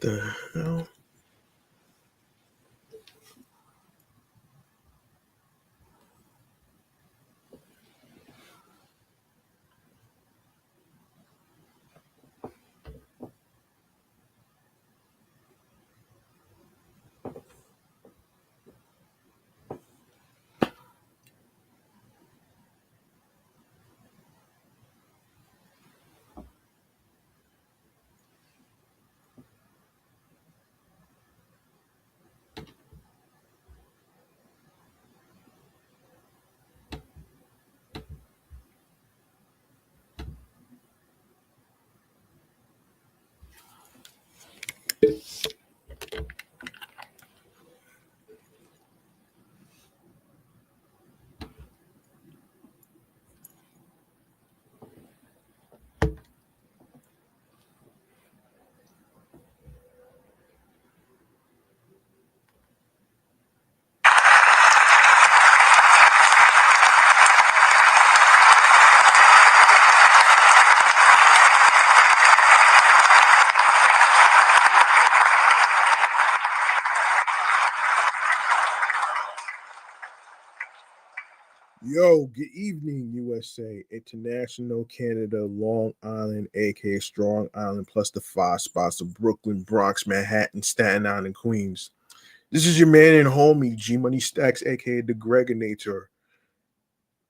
The hell? Yo, good evening, USA, International, Canada, Long Island, aka Strong Island, plus the five spots of Brooklyn, Bronx, Manhattan, Staten Island, Queens. This is your man and homie, G Money Stacks, aka the Gregonator.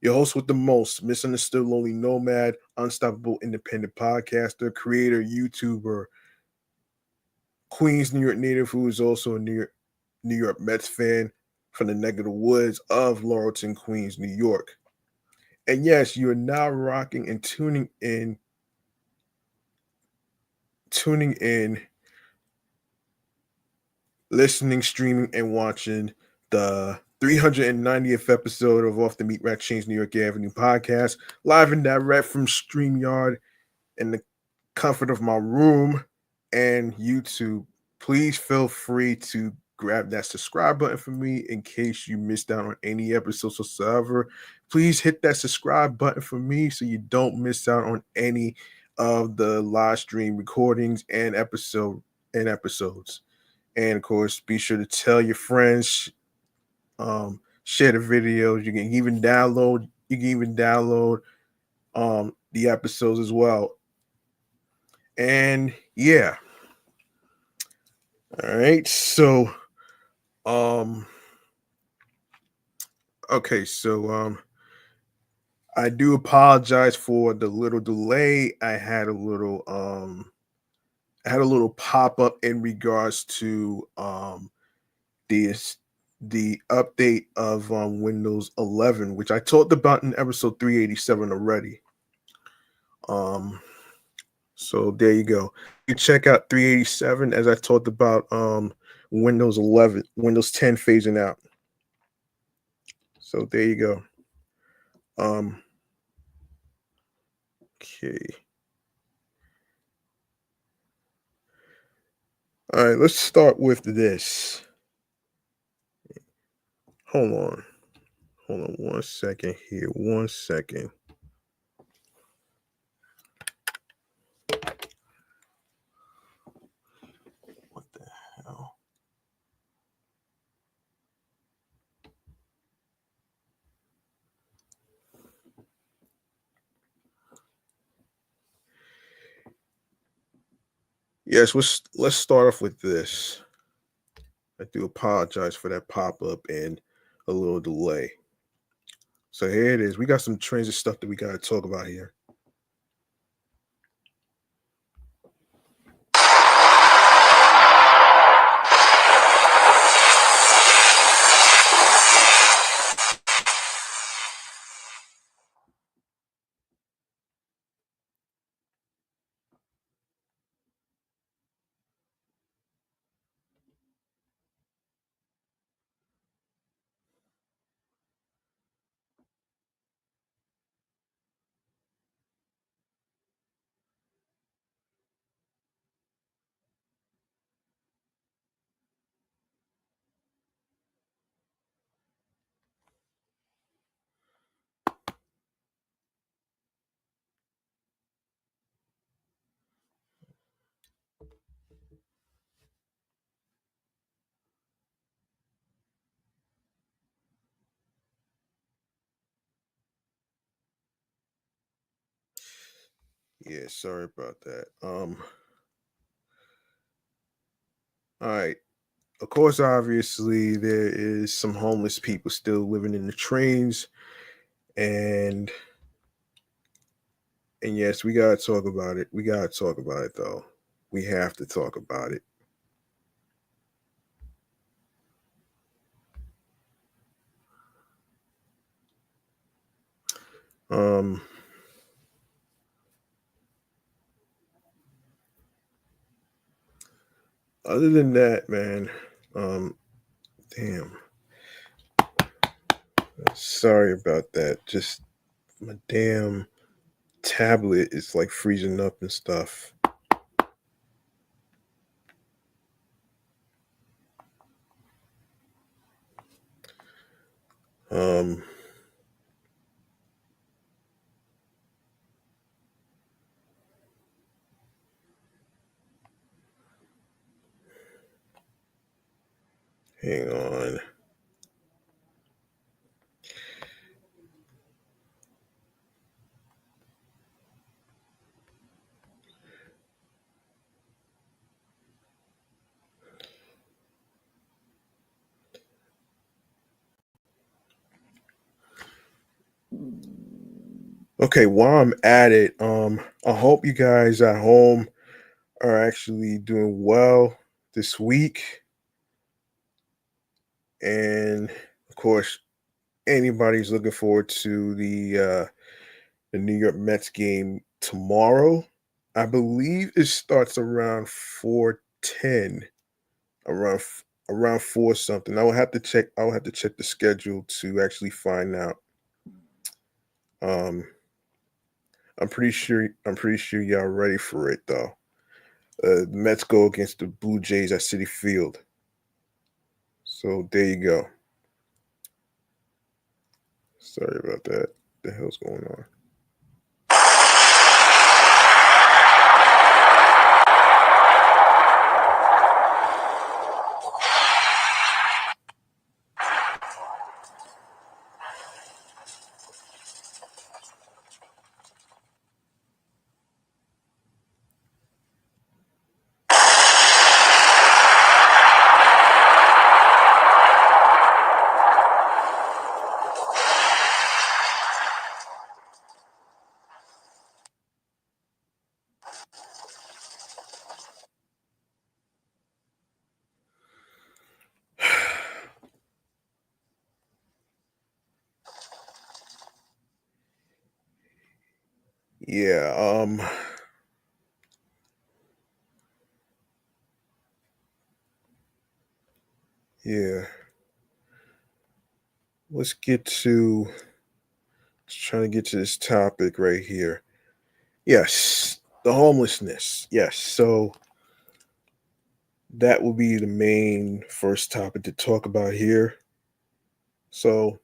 Your host with the most, misunderstood, lonely nomad, unstoppable independent podcaster, creator, YouTuber, Queens, New York native who is also a New York Mets fan from the neck of the woods of Laurelton, Queens, New York. And yes, you are now rocking and tuning in, listening, streaming, and watching the 390th episode of Off the Meat Rack Chainz New York Avenue podcast, live and direct from StreamYard in the comfort of my room and YouTube. Please feel free to grab that subscribe button for me in case you missed out on any episodes whatsoever. Please hit that subscribe button for me so you don't miss out on any of the live stream recordings and episodes. And of course, be sure to tell your friends, share the videos. You can even download the episodes as well. And yeah. All right. So okay, so I do apologize for the little delay. I had a little pop-up in regards to this the update of Windows 11, which I talked about in episode 387 already. So there you go. You check out 387 as I talked about Windows 11, Windows 10 phasing out. So there you go. Okay. All right, let's start with this. Hold on. Hold on 1 second here. 1 second. What the hell? Yes, let's start off with this. I do apologize for that pop-up and a little delay. So here it is. We got some transit stuff that we gotta talk about here. Yeah, sorry about that. All right. Of course, obviously, there is some homeless people still living in the trains, and yes, we gotta talk about it. We gotta talk about it, though. We have to talk about it. Um, Other than that, man, um, damn, sorry about that. Just my damn tablet is like freezing up and stuff. Um, Hang on. Okay, while I'm at it, I hope you guys at home are actually doing well this week. And of course, anybody's looking forward to the New York Mets game tomorrow. I believe it starts around 4:10, around 4 something. I will have to check. I will have to check the schedule to actually find out. Um, I'm pretty sure y'all ready for it though. The Mets go against the Blue Jays at Citi Field. So there you go. Sorry about that. The hell's going on? Yeah, yeah. Let's get to trying to get to this topic right here. Yes, the homelessness. Yes, so that will be the main first topic to talk about here. So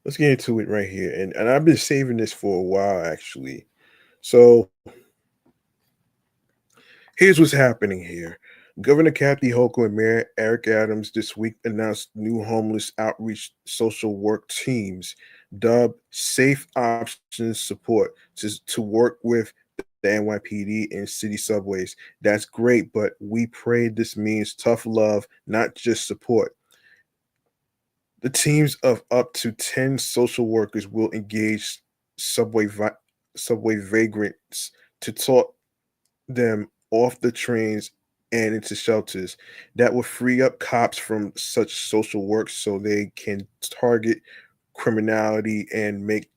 let's get into it right here. And I've been saving this for a while actually. So here's what's happening here. Governor Kathy Hochul and Mayor Eric Adams this week announced new homeless outreach social work teams dubbed Safe Options Support to work with the NYPD and city subways. That's great, but we pray this means tough love, not just support. The teams of up to 10 social workers will engage subway subway vagrants to talk them off the trains and into shelters. That will free up cops from such social work so they can target criminality and make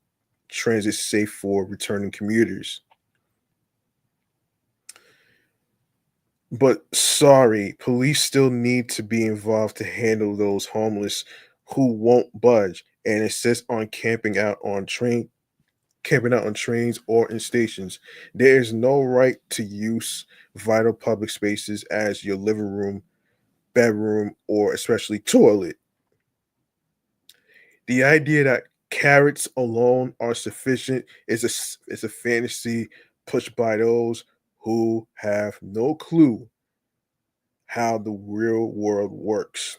transit safe for returning commuters. But sorry, police still need to be involved to handle those homeless who won't budge and insist on camping out on trains or in stations. There is no right to use vital public spaces as your living room, bedroom, or especially toilet. The idea that carrots alone are sufficient is a fantasy pushed by those who have no clue how the real world works.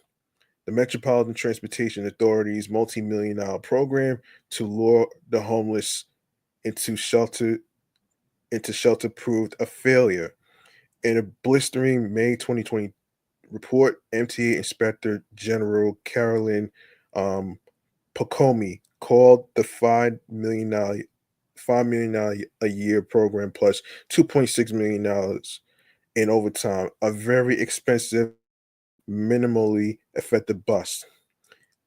The Metropolitan Transportation Authority's multi-million-dollar program to lure the homeless into shelter into shelter proved a failure. In a blistering May 2020 report, MTA Inspector General Carolyn um, Pacomi called the $5 million a year program plus $2.6 million in overtime a very expensive, minimally effective bust.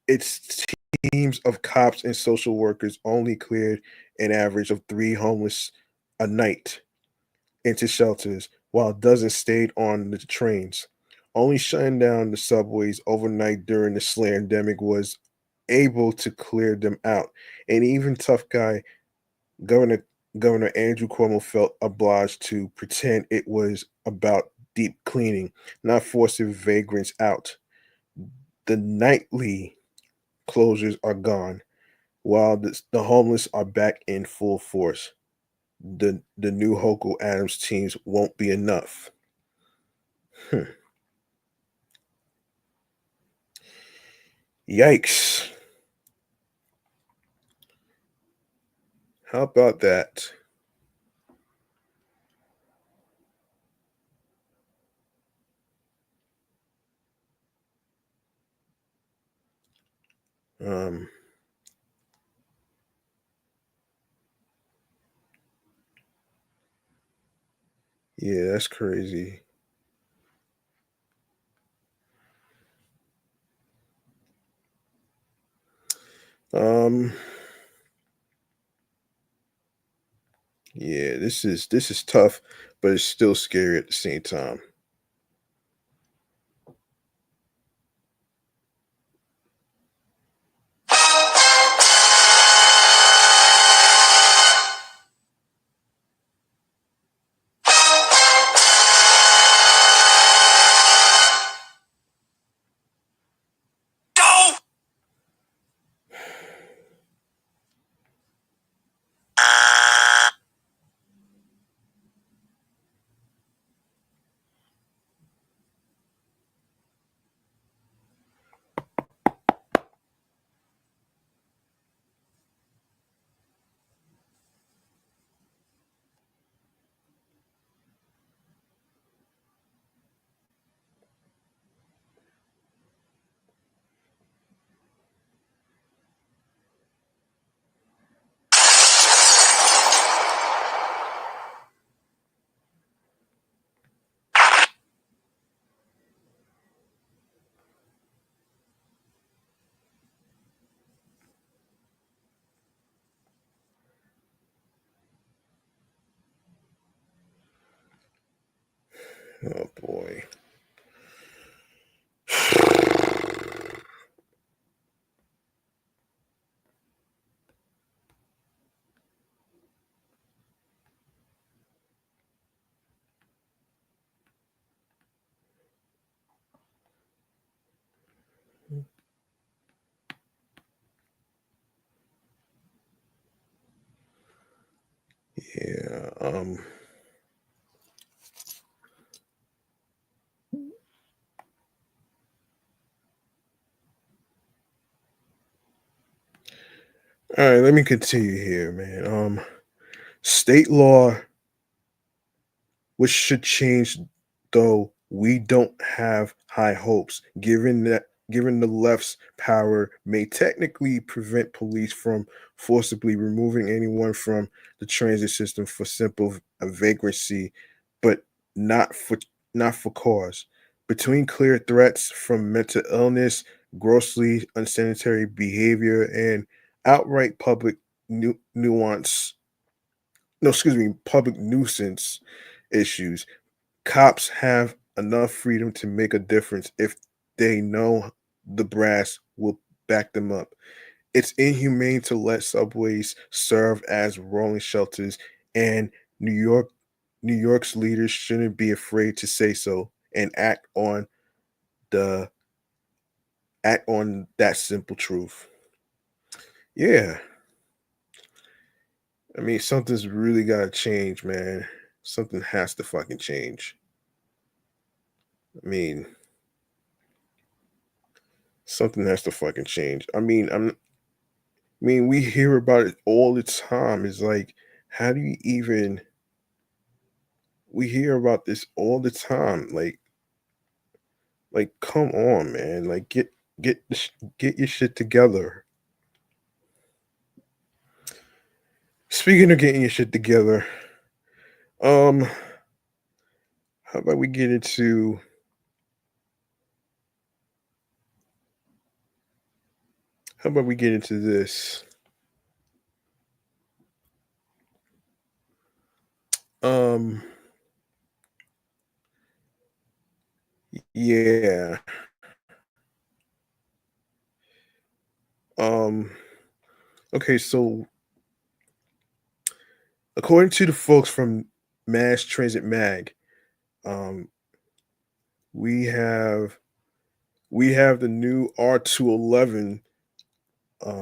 Its teams of cops and social workers only cleared an average of three homeless a night into shelters, while dozens stayed on the trains. Only shutting down the subways overnight during the slandemic was able to clear them out. And even tough guy Governor Governor Andrew Cuomo felt obliged to pretend it was about deep cleaning, not forcing vagrants out. The nightly closures are gone, while the homeless are back in full force. The new Hochul Adams teams won't be enough. Hmm. Yikes. How about that? Um, yeah, that's crazy. Um, yeah, this is tough, but it's still scary at the same time. Oh boy. Yeah. All right, let me continue here, man. State law, which should change, though we don't have high hopes, given the left's power may technically prevent police from forcibly removing anyone from the transit system for simple vagrancy, but not for not for cause. Between clear threats from mental illness, grossly unsanitary behavior, and outright public nuance, no, excuse me, public nuisance issues, cops have enough freedom to make a difference if they know the brass will back them up. It's inhumane to let subways serve as rolling shelters, and New York New York's leaders shouldn't be afraid to say so and the act on that simple truth. Yeah, I mean something's really got to change, man. Something has to fucking change. I mean, something has to fucking change. I mean, we hear about it all the time. It's like, how do you even? we hear about this all the time. Like, come on, man. Like, get your shit together. Speaking of getting your shit together, um, how about we get into this? Um, yeah. Um, okay, so according to the folks from Mass Transit Mag, um, we have the new R211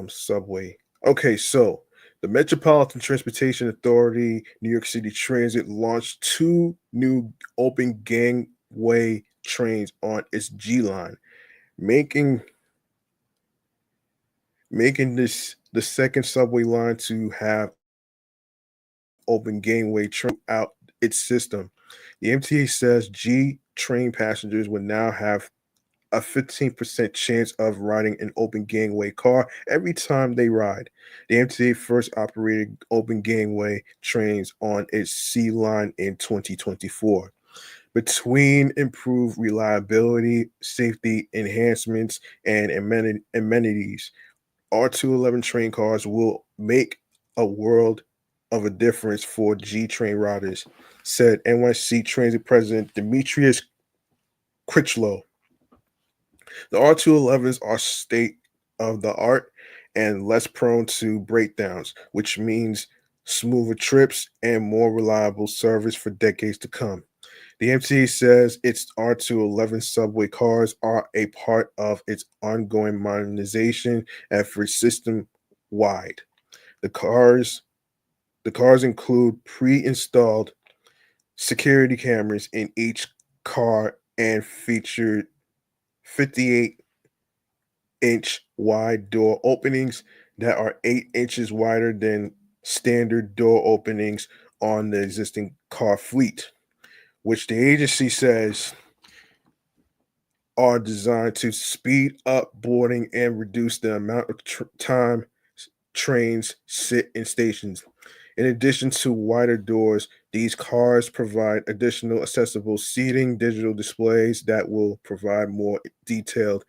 subway. Okay, so the Metropolitan Transportation Authority, New York City Transit launched two new open gangway trains on its G line, making this the second subway line to have open gangway train out its system. The MTA says G train passengers will now have a 15% chance of riding an open gangway car every time they ride. The MTA first operated open gangway trains on its C line in 2024. Between improved reliability, safety enhancements, and amenities, R211 train cars will make a world of a difference for G train riders, said NYC Transit President Demetrius Critchlow. The R211s are state of the art and less prone to breakdowns, which means smoother trips and more reliable service for decades to come. The MTA says its R211 subway cars are a part of its ongoing modernization effort system wide. The cars the cars include pre-installed security cameras in each car and featured 58-inch wide door openings that are 8 inches wider than standard door openings on the existing car fleet, which the agency says are designed to speed up boarding and reduce the amount of time trains sit in stations. In addition to wider doors, these cars provide additional accessible seating, digital displays that will provide more detailed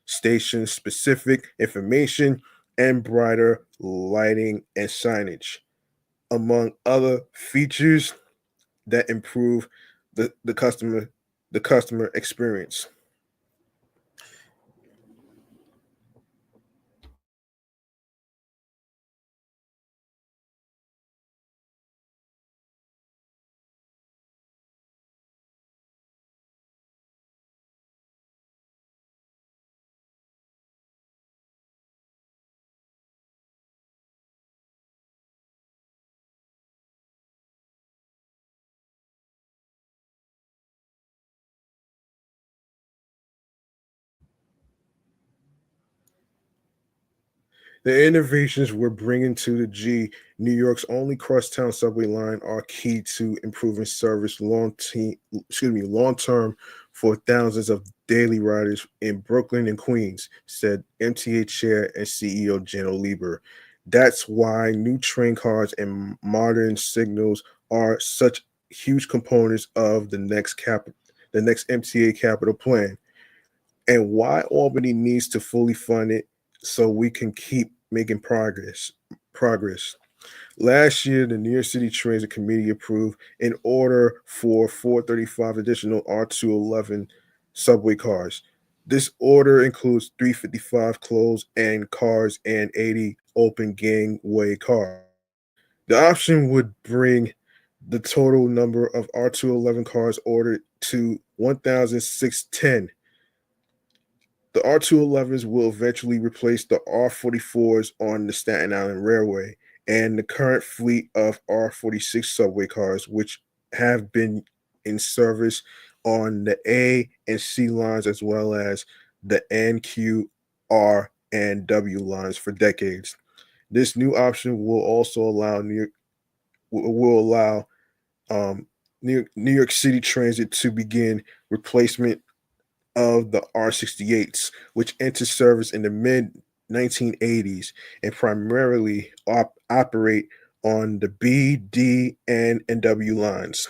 station specific information, and brighter lighting and signage, among other features that improve the customer experience. The innovations we're bringing to the G, New York's only crosstown subway line, are key to improving service long term for thousands of daily riders in Brooklyn and Queens, said MTA Chair and CEO Jan Lieber. That's why new train cars and modern signals are such huge components of the next MTA capital plan, and why Albany needs to fully fund it so we can keep making Progress. Last year, the New York City Transit Committee approved an order for 435 additional R211 subway cars. This order includes 355 closed and cars and 80 open gangway cars. The option would bring the total number of R211 cars ordered to 1,610. The R211s will eventually replace the R44s on the Staten Island Railway and the current fleet of R46 subway cars, which have been in service on the A and C lines as well as the N, Q, R, and W lines for decades. This new option will also allow um, New York City Transit to begin replacement of the R68s, which entered service in the mid 1980s and primarily operate on the B, D, and W lines.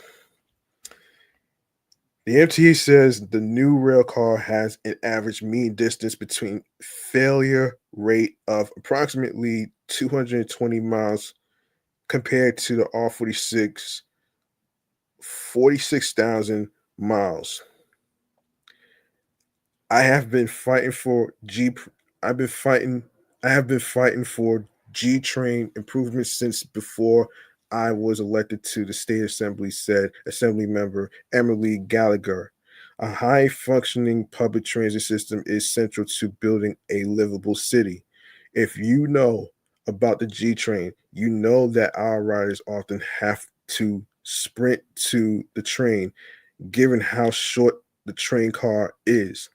The MTA says the new rail car has an average mean distance between failure rate of approximately 220 miles compared to the R46 46,000 miles. I have been fighting for G. I've been fighting. I have been fighting for G train improvements since before I was elected to the state assembly," said Assembly member Emily Gallagher. A high functioning public transit system is central to building a livable city. If you know about the G train, you know that our riders often have to sprint to the train, given how short the train car is.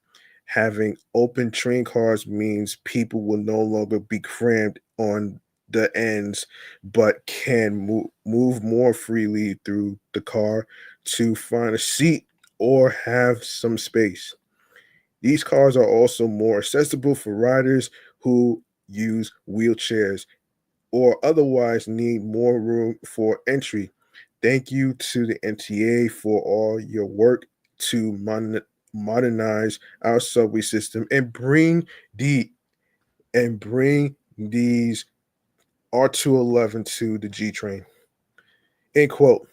Having open train cars means people will no longer be crammed on the ends, but can move more freely through the car to find a seat or have some space. These cars are also more accessible for riders who use wheelchairs or otherwise need more room for entry. Thank you to the MTA for all your work to modernize our subway system and the bring these R211 to the G train. End quote.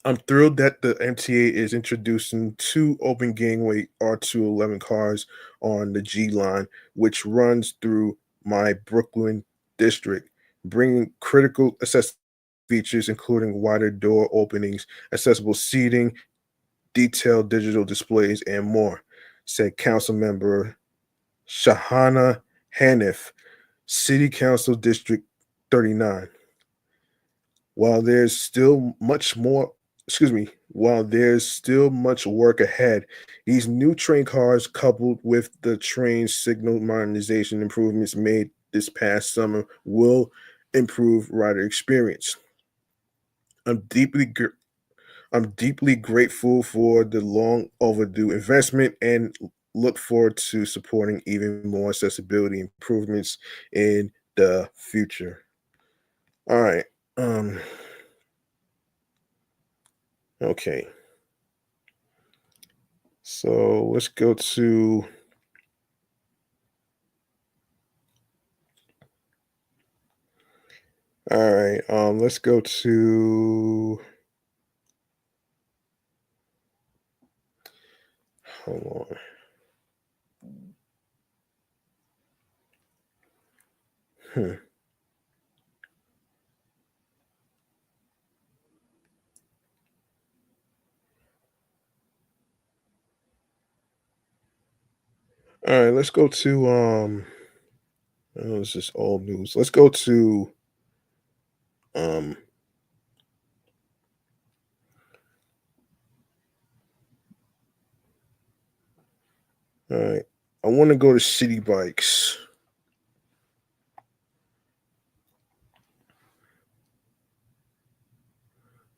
I'm thrilled that the MTA is introducing two open gangway R211 cars on the G line, which runs through my Brooklyn district, bringing critical accessibility features including wider door openings, accessible seating, detailed digital displays, and more, said Council Member Shahana Hanif, City Council District 39. While there's still much more, while there's still much work ahead, these new train cars, coupled with the train signal modernization improvements made this past summer, will improve rider experience. I'm deeply I'm deeply grateful for the long overdue investment and look forward to supporting even more accessibility improvements in the future. All right. Um okay. So let's go to all right. Let's go to hold on. Hmm. All right, let's go to oh, this is old news. Let's go to um all right. I want to go to City Bikes.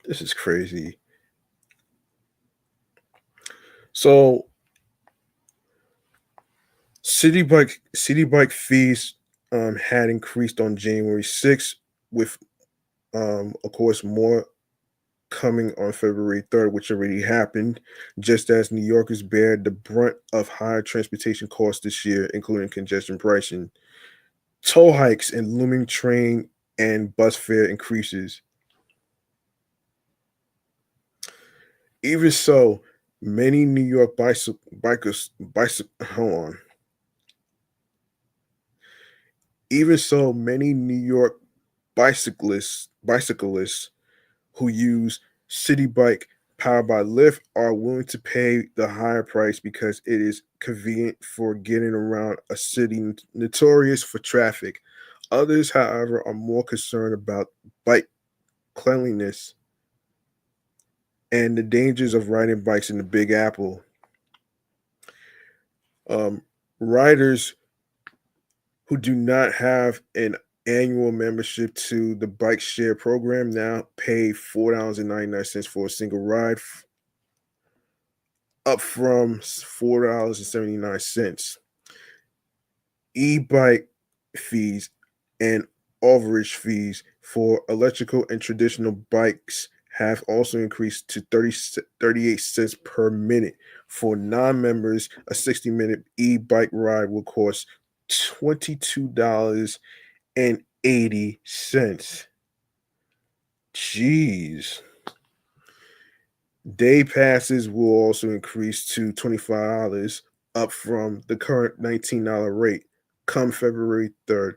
This is crazy. So City Bike fees had increased on January 6th, with of course more coming on February 3rd, which already happened, just as New Yorkers bear the brunt of higher transportation costs this year, including congestion pricing, toll hikes, and looming train and bus fare increases. Even so, many New York bicycle hold on. Even so, many New York bicyclists who use City Bike powered by Lyft are willing to pay the higher price because it is convenient for getting around a city notorious for traffic. Others, however, are more concerned about bike cleanliness and the dangers of riding bikes in the Big Apple. Um, Riders who do not have an annual membership to the bike share program now pay $4.99 for a single ride, up from $4.79. E-bike fees and overage fees for electrical and traditional bikes have also increased to 38 cents per minute. For non-members, a 60-minute e-bike ride will cost $22.80. Jeez. Day passes will also increase to $25, up from the current $19 rate come February 3rd.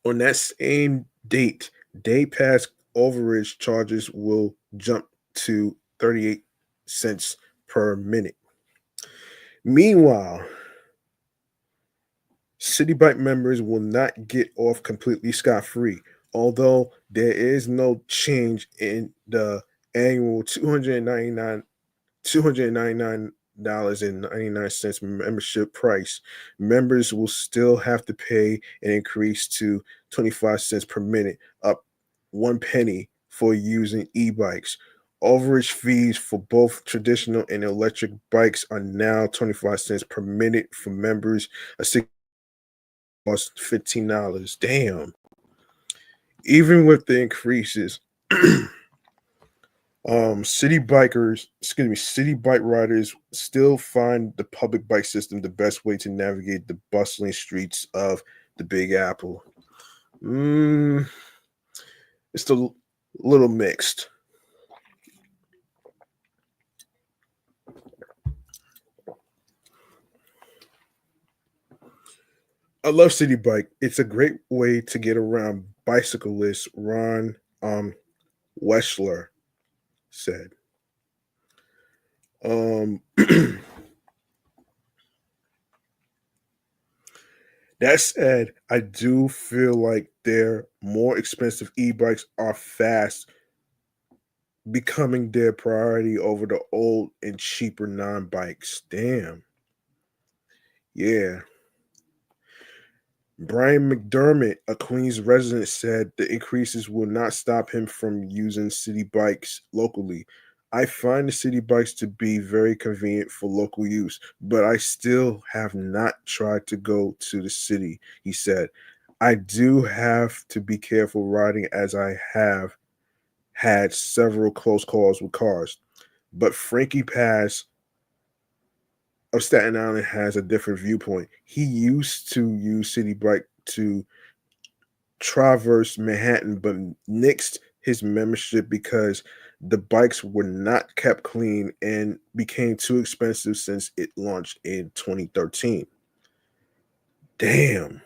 On that same date, day pass overage charges will jump to 38 cents per minute. Meanwhile, City Bike members will not get off completely scot-free, although there is no change in the annual $299.99 membership price. Members will still have to pay an increase to 25 cents per minute, up 1 penny for using e-bikes. Overage fees for both traditional and electric bikes are now 25 cents per minute for members. A cost $15. Damn. Even with the increases, city bike riders still find the public bike system the best way to navigate the bustling streets of the Big Apple. It's a little mixed. I love City Bike. It's a great way to get around, bicyclist Ron Weschler said. Um, that said, I do feel like their more expensive e-bikes are fast becoming their priority over the old and cheaper non-bikes. Damn. Yeah. Brian McDermott, a Queens resident, said the increases will not stop him from using city bikes locally. I find the city bikes to be very convenient for local use, but I still have not tried to go to the city, he said. I do have to be careful riding as I have had several close calls with cars. But Frankie Pass of Staten Island has a different viewpoint. He used to use City Bike to traverse Manhattan, but nixed his membership because the bikes were not kept clean and became too expensive since it launched in 2013. Damn.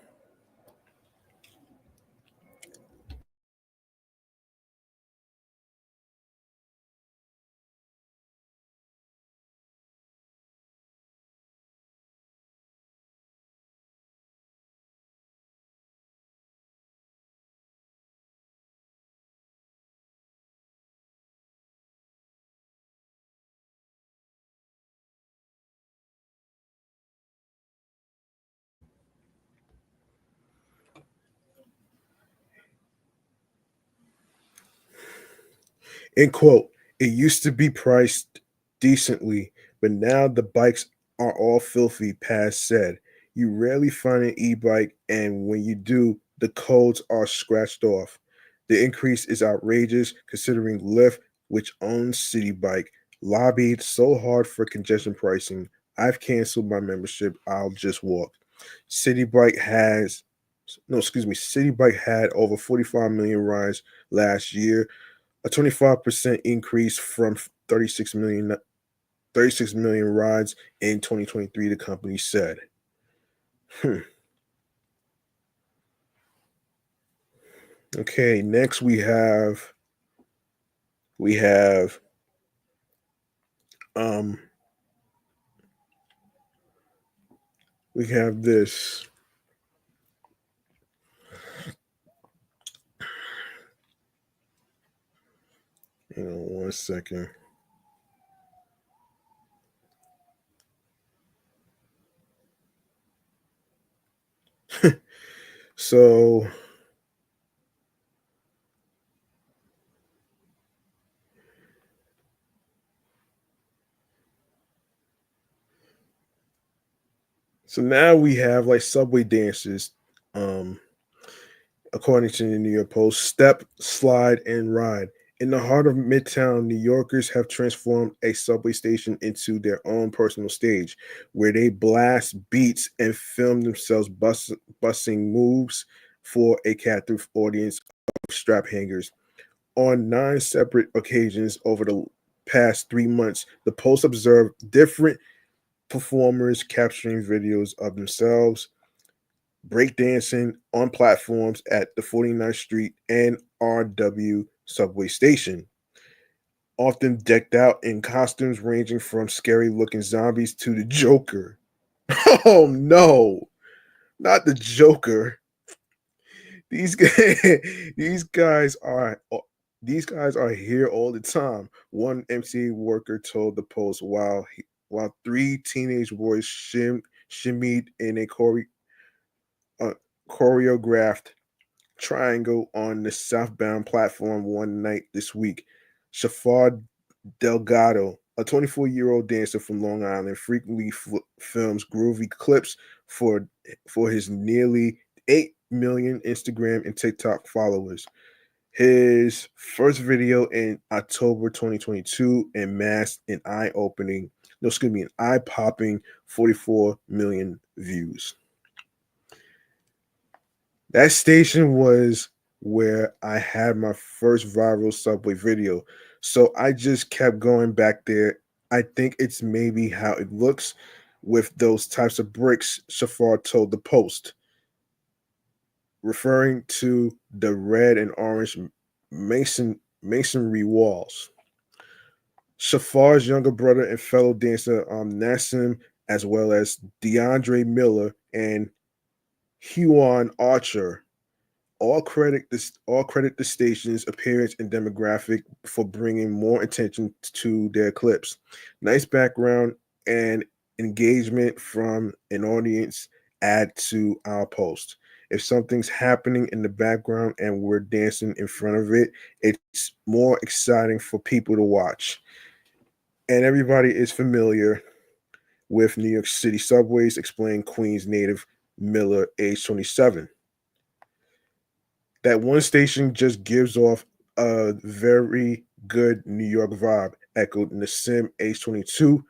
End quote. It used to be priced decently, but now the bikes are all filthy, Paz said. You rarely find an e bike, and when you do, the codes are scratched off. The increase is outrageous considering Lyft, which owns City Bike, lobbied so hard for congestion pricing. I've canceled my membership. I'll just walk. City Bike has no, excuse me, City Bike had over 45 million rides last year, a 25% increase from 36 million rides in 2023, the company said. Hmm. Okay, next we have um we have this. Hang on 1 second. So now we have like subway dances. Um, According to the New York Post, step, slide, and ride. In the heart of Midtown, New Yorkers have transformed a subway station into their own personal stage, where they blast beats and film themselves bussing moves for a captive audience of strap hangers. On 9 separate occasions over the past 3 months, the Post observed different performers capturing videos of themselves breakdancing on platforms at the 49th Street and RW subway station, often decked out in costumes ranging from scary looking zombies to the Joker. Oh no, not the Joker. These guys, these guys are these guys are here all the time. One MTA worker told the Post while three teenage boys shimmied in a uh, choreographed triangle on the southbound platform one night this week. Shafar Delgado, a 24-year-old dancer from Long Island, frequently films groovy clips for his nearly 8 million Instagram and TikTok followers. His first video in October 2022 amassed an eye-opening, no, excuse me, an eye-popping 44 million views. That station was where I had my first viral subway video. So I just kept going back there. I think it's maybe how it looks with those types of bricks, Shafar told the Post, referring to the red and orange masonry walls. Shafar's younger brother and fellow dancer Nassim, as well as DeAndre Miller and Huan Archer, all credit the station's appearance and demographic for bringing more attention to their clips. Nice background and engagement from an audience add to our post. If something's happening in the background and we're dancing in front of it, it's more exciting for people to watch. And everybody is familiar with New York City subways, explained Queens native Miller, age 27. That one station just gives off a very good New York vibe, echoed Nassim, age 22.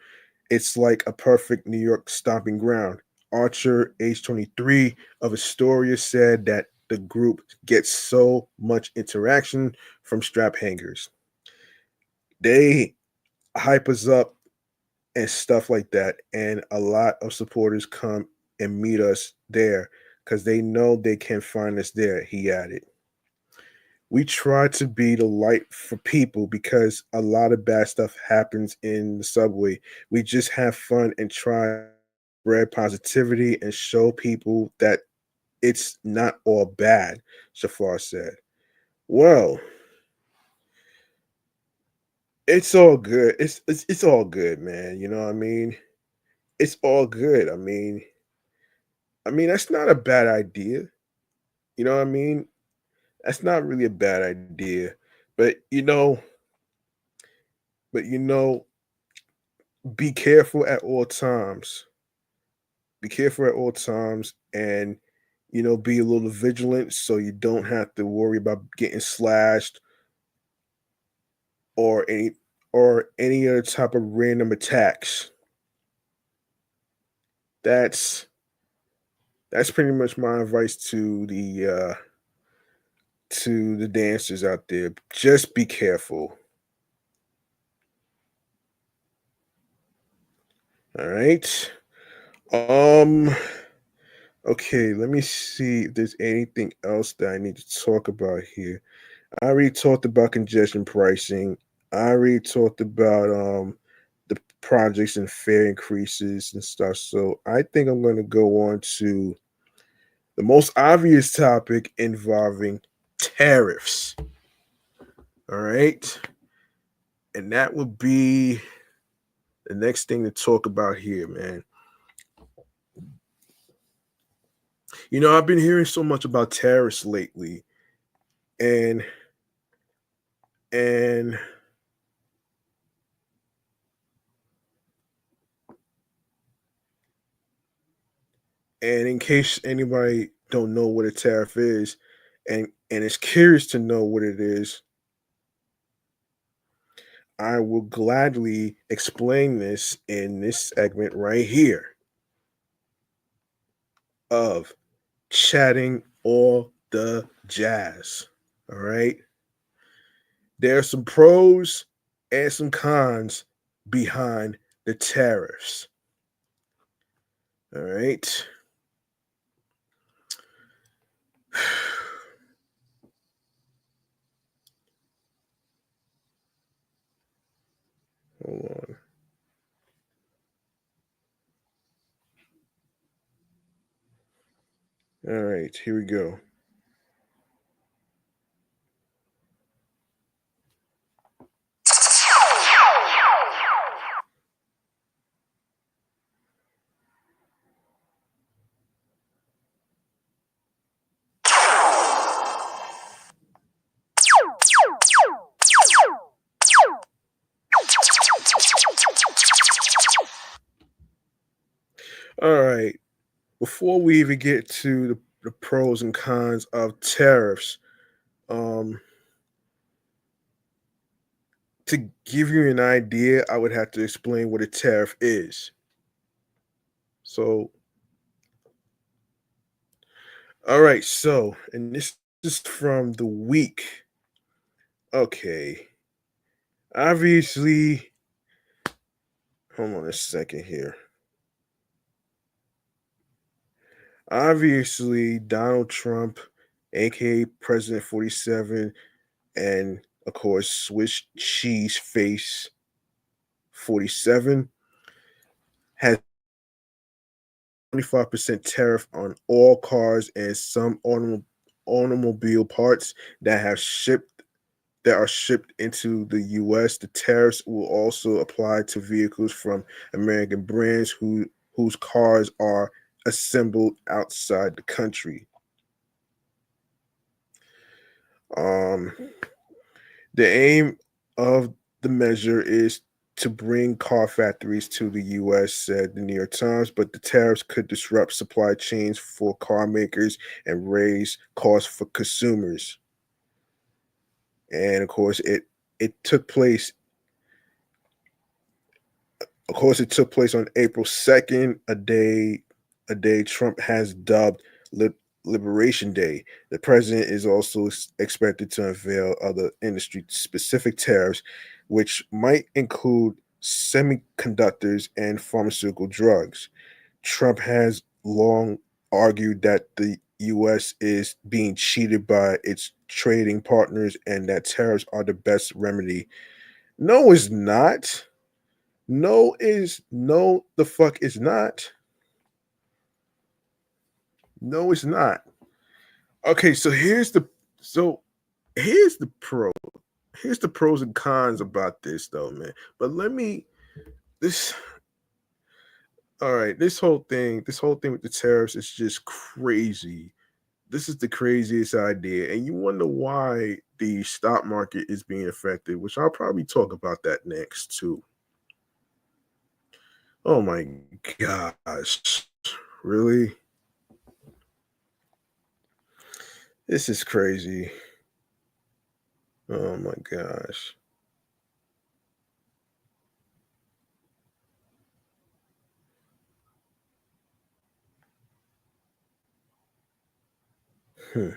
It's like a perfect New York stomping ground. Archer, age 23, of Astoria, said that the group gets so much interaction from strap hangers. They hype us up and stuff like that. And a lot of supporters come and meet us there because they know they can find us there, he added. We try to be the light for people because a lot of bad stuff happens in the subway. We just have fun and try to spread positivity and show people that it's not all bad, Shafar said. Well, it's all good. It's all good, man. You know what I mean? It's all good. I mean that's not a bad idea. You know what I mean? That's not really a bad idea. But but you know, be careful at all times. Be careful at all times and be a little vigilant so you don't have to worry about getting slashed or any other type of random attacks. That's that's pretty much my advice to the dancers out there. Just be careful. All right. Um okay, let me see if there's anything else that I need to talk about here. I already talked about congestion pricing. I already talked about the projects and fare increases and stuff. So I think I'm going to go on to the most obvious topic involving tariffs. All right. And that would be the next thing to talk about here, man. I've been hearing so much about tariffs lately, and and and in case anybody don't know what a tariff is, and is curious to know what it is, I will gladly explain this in this segment right here of chatting all the jazz. All right. There are some pros and some cons behind the tariffs. All right. Hold on. All right, here we go. All right. Before we even get to the pros and cons of tariffs, um, to give you an idea, I would have to explain what a tariff is. So, all right. So, and this is from the week. Okay. Obviously, hold on a second here. Obviously, Donald Trump, aka President 47, and of course, Swiss cheese face 47, has 25% tariff on all cars and some automobile parts that are shipped into the US. The tariffs will also apply to vehicles from American brands whose cars are assembled outside the country. Um, the aim of the measure is to bring car factories to the US, said the New York Times, but the tariffs could disrupt supply chains for car makers and raise costs for consumers. And of course, it took place. Of course, it took place on April 2nd, a day Trump has dubbed Liberation Day. The president is also expected to unveil other industry-specific tariffs, which might include semiconductors and pharmaceutical drugs. Trump has long argued that the US is being cheated by its trading partners and that tariffs are the best remedy. No, it's not. No, the fuck is not. No, it's not. Okay, so here's the pro. Here's the pros and cons about this though, man. But let me this all right, this whole thing with the tariffs is just crazy. This is the craziest idea. And you wonder why the stock market is being affected, which I'll probably talk about that next too. Oh my gosh. Really? This is crazy. Oh my gosh. Hmm.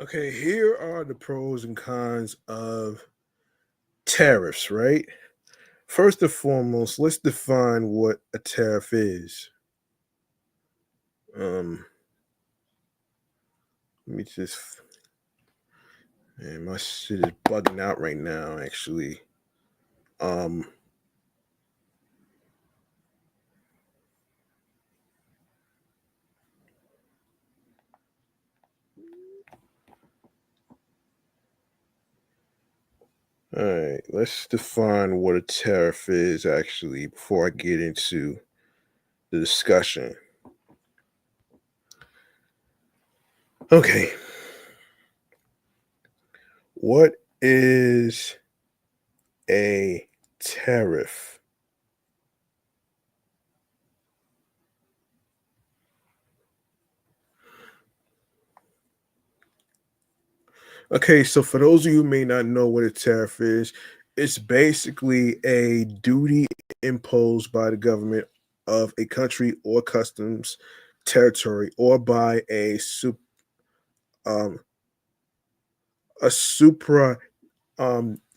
Okay, here are the pros and cons of tariffs, right? First and foremost, let's define what a tariff is. Um, Let me just, man, my shit is bugging out right now, actually. Um, all right, let's define what a tariff is actually before I get into the discussion. Okay, what is a tariff? Okay, so for those of you who may not know what a tariff is, it's basically a duty imposed by the government of a country or customs territory or by um, a supra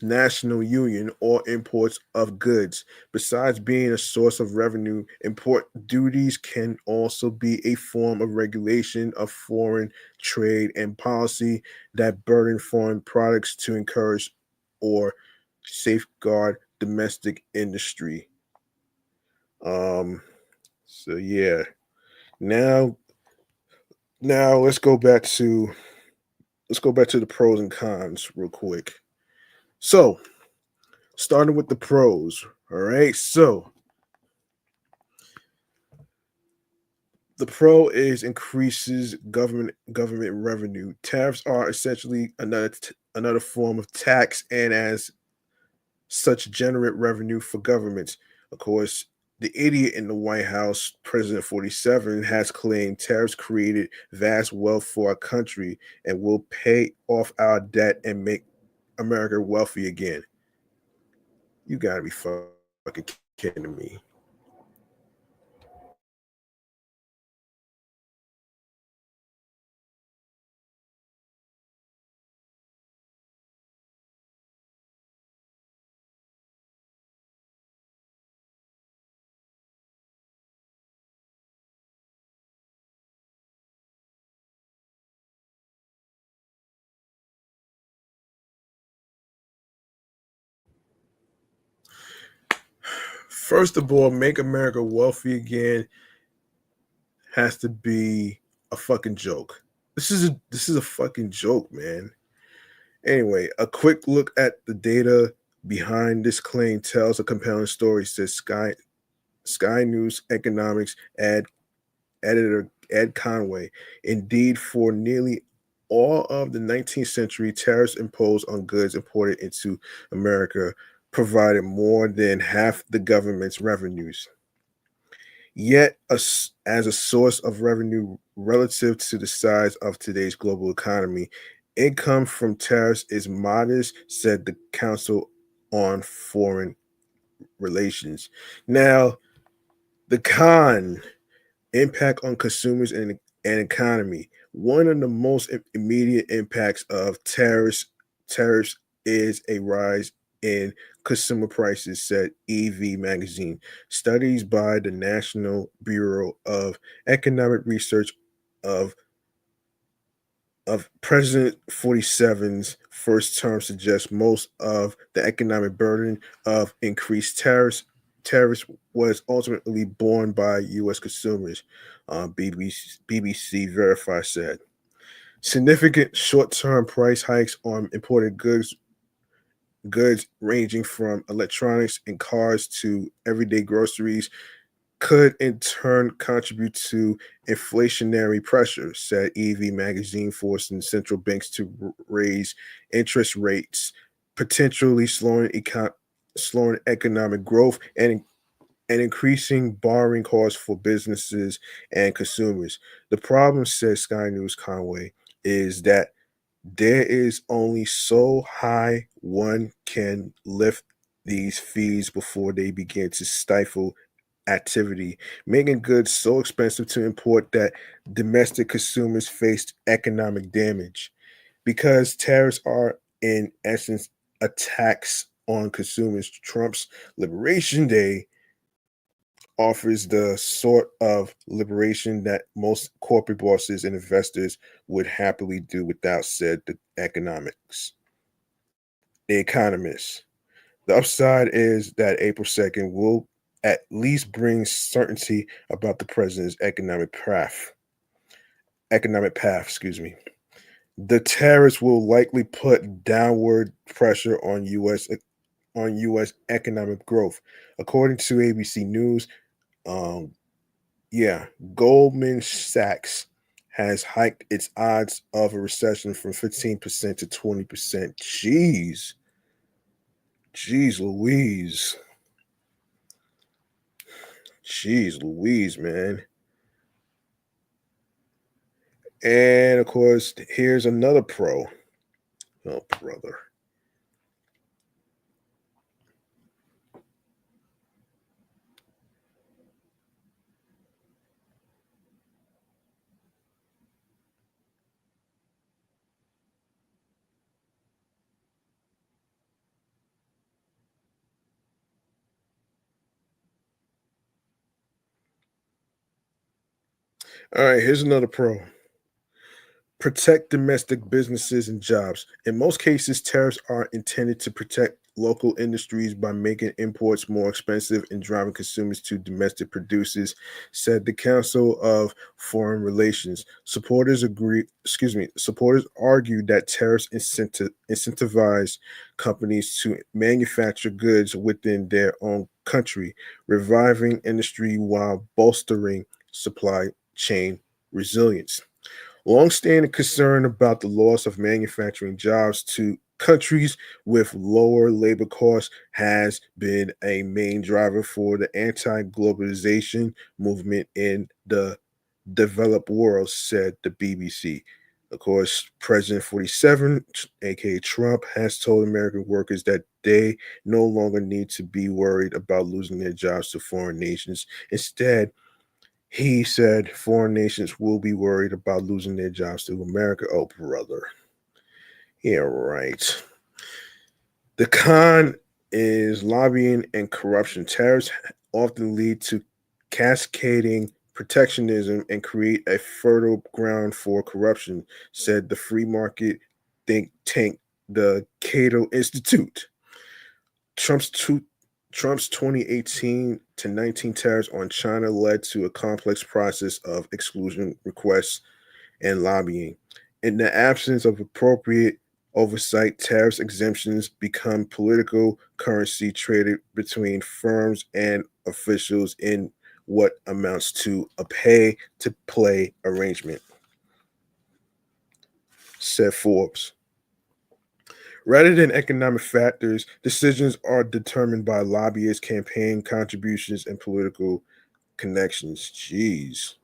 national union or imports of goods. Besides being a source of revenue, import duties can also be a form of regulation of foreign trade and policy that burden foreign products to encourage or safeguard domestic industry. Um, so yeah. Now now let's go back to the pros and cons real quick. So starting with the pros. All right. So the pro is increases government revenue. Tariffs are essentially another form of tax, and as such, generate revenue for governments. Of course, the idiot in the White House, President 47, has claimed tariffs created vast wealth for our country and will pay off our debt and make America wealthy again. You gotta be fucking kidding me. First of all, make America wealthy again has to be a fucking joke. This is a fucking joke, man. Anyway, a quick look at the data behind this claim tells a compelling story, says Sky News economics editor Ed Conway. Indeed, for nearly all of the 19th century, tariffs imposed on goods imported into America provided more than half the government's revenues. Yet, as a source of revenue relative to the size of today's global economy, income from tariffs is modest, said the Council on Foreign Relations. Now, the con impact on consumers and economy. One of the most immediate impacts of tariffs is a rise in consumer prices, said EV Magazine. Studies by the National Bureau of Economic Research of President 47's first term suggests most of the economic burden of increased tariffs was ultimately borne by U.S. consumers. BBC Verify said significant short-term price hikes on imported goods ranging from electronics and cars to everyday groceries could in turn contribute to inflationary pressure, said EV Magazine, forcing central banks to raise interest rates, potentially slowing economic growth and increasing borrowing costs for businesses and consumers. The problem, says Sky News Conway, is that there is only so high one can lift these fees before they begin to stifle activity, making goods so expensive to import that domestic consumers faced economic damage. Because tariffs are, in essence, attacks on consumers. Trump's Liberation Day offers the sort of liberation that most corporate bosses and investors would happily do without, said the economics. The economists. The upside is that April 2nd will at least bring certainty about the president's economic path, excuse me. The tariffs will likely put downward pressure on US economic growth. According to ABC News, um, yeah, Goldman Sachs has hiked its odds of a recession from 15% to 20%. Jeez Louise. Jeez Louise, man. And of course, here's another pro. Oh, brother. All right, here's another pro. Protect domestic businesses and jobs. In most cases, tariffs are intended to protect local industries by making imports more expensive and driving consumers to domestic producers, said the Council of Foreign Relations. Supporters argued that tariffs incentivize companies to manufacture goods within their own country, reviving industry while bolstering supply chain resilience. Longstanding concern about the loss of manufacturing jobs to countries with lower labor costs has been a main driver for the anti globalization movement in the developed world, said the BBC. Of course, President 47, aka Trump, has told American workers that they no longer need to be worried about losing their jobs to foreign nations. Instead, he said foreign nations will be worried about losing their jobs to America. Oh, brother. Yeah, right. The con is lobbying and corruption. Tariffs often lead to cascading protectionism and create a fertile ground for corruption, said the free market think tank, the Cato Institute. Trump's two, Trump's 2018 to 19 tariffs on China led to a complex process of exclusion requests and lobbying. In the absence of appropriate oversight, tariffs exemptions become political currency traded between firms and officials in what amounts to a pay to play arrangement, said Forbes. Rather than economic factors, decisions are determined by lobbyists, campaign contributions, and political connections. Jeez.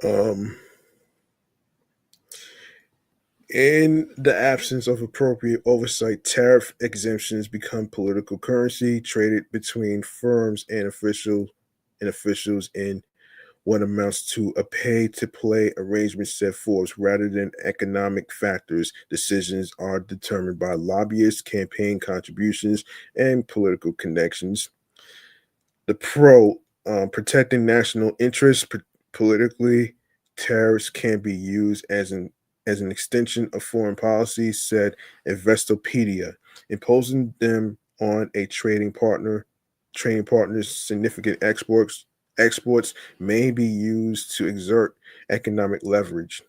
Um, in the absence of appropriate oversight, tariff exemptions become political currency traded between firms and officials in what amounts to a pay to play arrangement, set Forbes. Rather than economic factors, decisions are determined by lobbyists, campaign contributions, and political connections. The pro, protecting national interests politically, tariffs can be used as an extension of foreign policy, said Investopedia. Imposing them on a trading partner's significant exports may be used to exert economic leverage.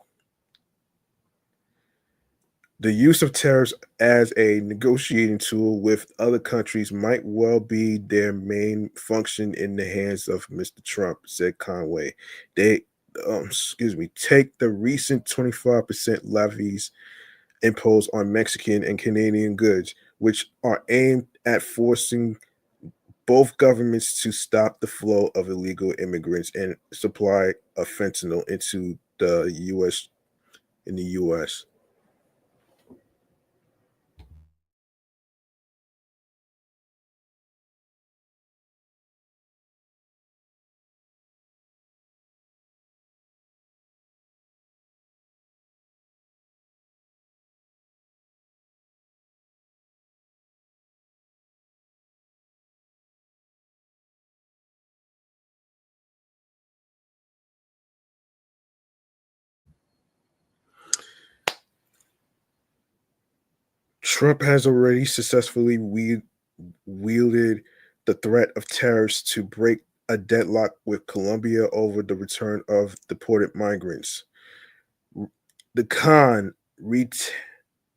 The use of tariffs as a negotiating tool with other countries might well be their main function in the hands of Mr. Trump, said Conway. They, take the recent 25% levies imposed on Mexican and Canadian goods, which are aimed at forcing both governments to stop the flow of illegal immigrants and supply of fentanyl into the U.S. in the U.S. Trump has already successfully wielded the threat of tariffs to break a deadlock with Colombia over the return of deported migrants. R- The con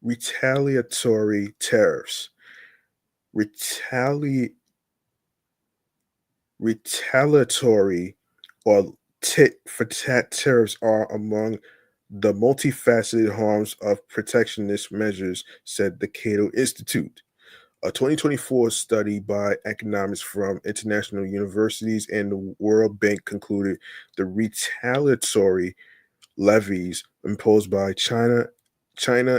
retaliatory tariffs. Retali- retaliatory or tit for tat tariffs are among the multifaceted harms of protectionist measures, said the Cato Institute. A 2024 study by economists from international universities and the World Bank concluded the retaliatory levies imposed by China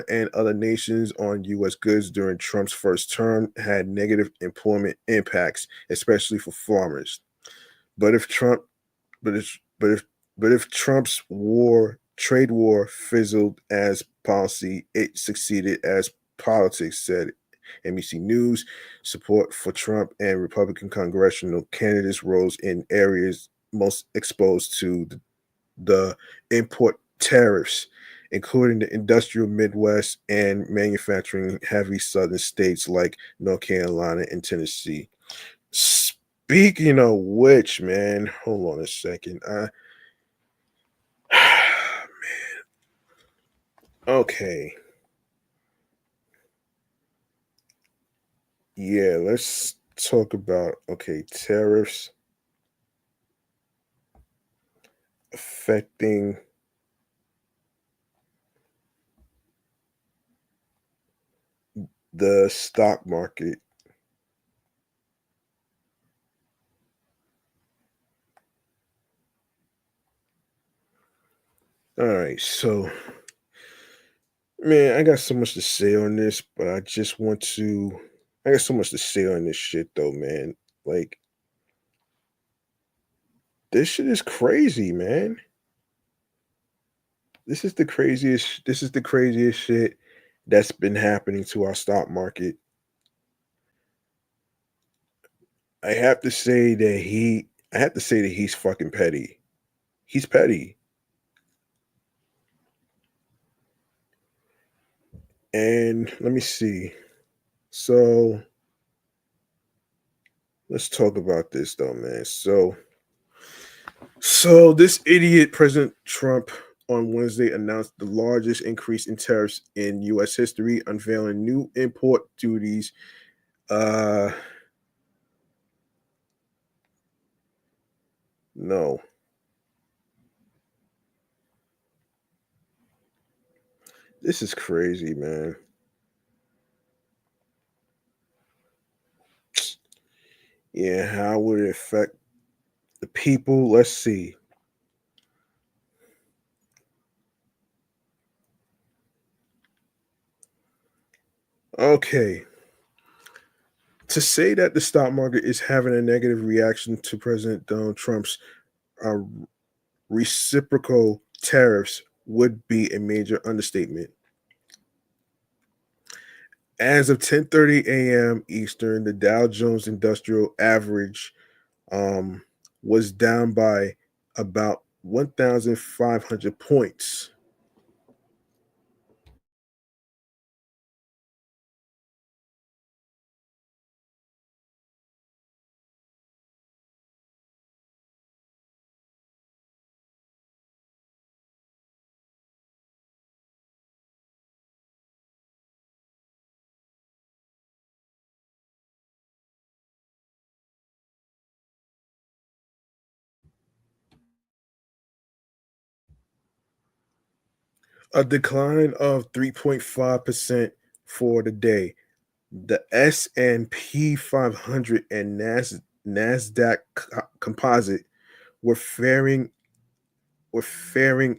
and other nations on US goods during Trump's first term had negative employment impacts, especially for farmers. But if Trump but if but if but if Trump's trade war fizzled as policy, it succeeded as politics, said NBC News. Support for Trump and Republican congressional candidates rose in areas most exposed to the import tariffs, including the industrial Midwest and manufacturing heavy southern states like North Carolina and Tennessee. Speaking of which, man, hold on a second. Okay. Yeah, let's talk about tariffs affecting the stock market. All right, so man, I got so much to say on this, but I got so much to say on this shit though, man. Like this shit is crazy, man. This is the craziest shit that's been happening to our stock market. I have to say that he's fucking petty. He's petty. And let me see. So let's talk about this though, man. So this idiot President Trump on Wednesday announced the largest increase in tariffs in US history, unveiling new import duties. Uh no. This is crazy, man. Yeah, how would it affect the people? Let's see. Okay. To say that the stock market is having a negative reaction to President Donald Trump's uh, reciprocal tariffs would be a major understatement. As of 10:30 a.m. Eastern, the Dow Jones Industrial Average um, was down by about 1,500 points. A decline of 3.5% for the day. The S&P 500 and Nasdaq Composite were faring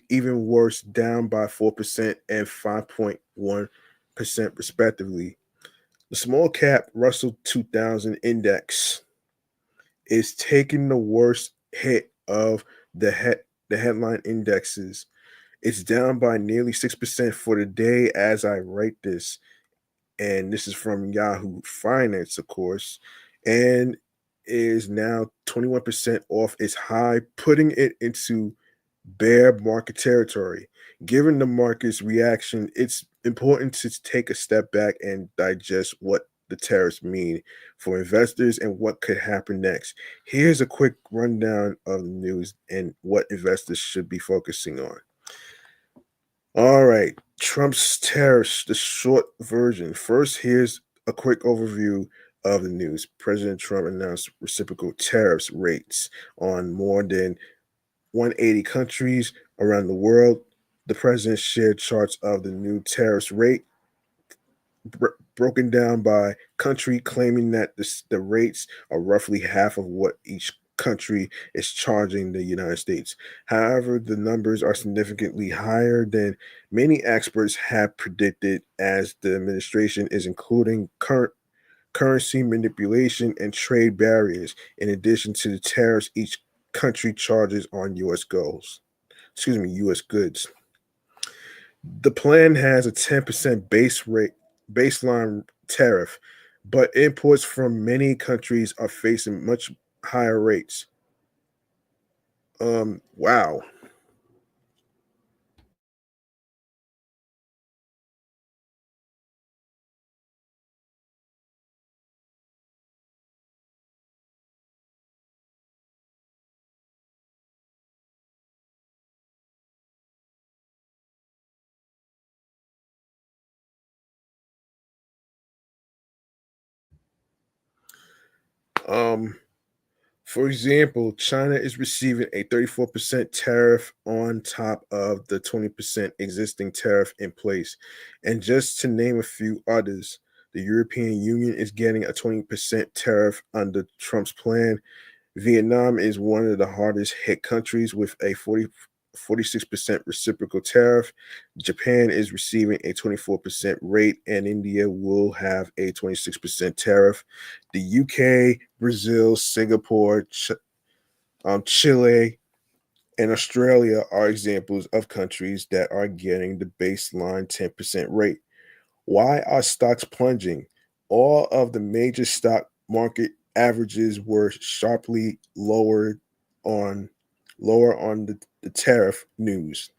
even worse, down by 4% and 5.1% respectively. The small cap Russell 2000 index is taking the worst hit of the headline indexes. It's down by nearly 6% for the day as I write this. And this is from Yahoo Finance, of course, and is now 21% off its high, putting it into bear market territory. Given the market's reaction, it's important to take a step back and digest what the tariffs mean for investors and what could happen next. Here's a quick rundown of the news and what investors should be focusing on. All right, Trump's tariffs, the short version. First, here's a quick overview of the news. President Trump announced reciprocal tariffs rates on more than 180 countries around the world. The president shared charts of the new tariffs rate broken down by country, claiming that the rates are roughly half of what each country is charging the United States. However, the numbers are significantly higher than many experts have predicted, as the administration is including currency manipulation and trade barriers, in addition to the tariffs each country charges on U.S. goods. The plan has a 10% baseline tariff, but imports from many countries are facing much higher rates. Wow. Um, for example, China is receiving a 34% tariff on top of the 20% existing tariff in place. And just to name a few others, the European Union is getting a 20% tariff under Trump's plan. Vietnam is one of the hardest hit countries with a 46% reciprocal tariff. Japan is receiving a 24% rate, and India will have a 26% tariff. The UK, Brazil, Singapore, Chile, and Australia are examples of countries that are getting the baseline 10% rate. Why are stocks plunging? All of the major stock market averages were sharply on lower on the tariff news.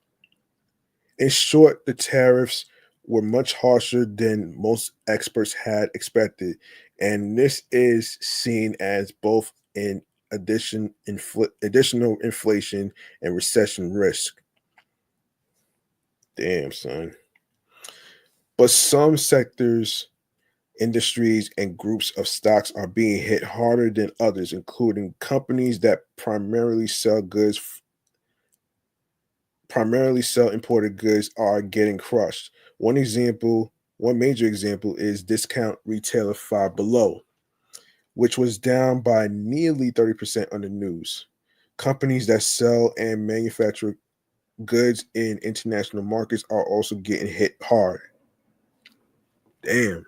In short, the tariffs were much harsher than most experts had expected, and this is seen as both an additional inflation and recession risk. Damn, son. But some sectors, industries, and groups of stocks are being hit harder than others, including companies that primarily sell imported goods are getting crushed. One major example is discount retailer Five Below, which was down by nearly 30% on the news. Companies that sell and manufacture goods in international markets are also getting hit hard. Damn.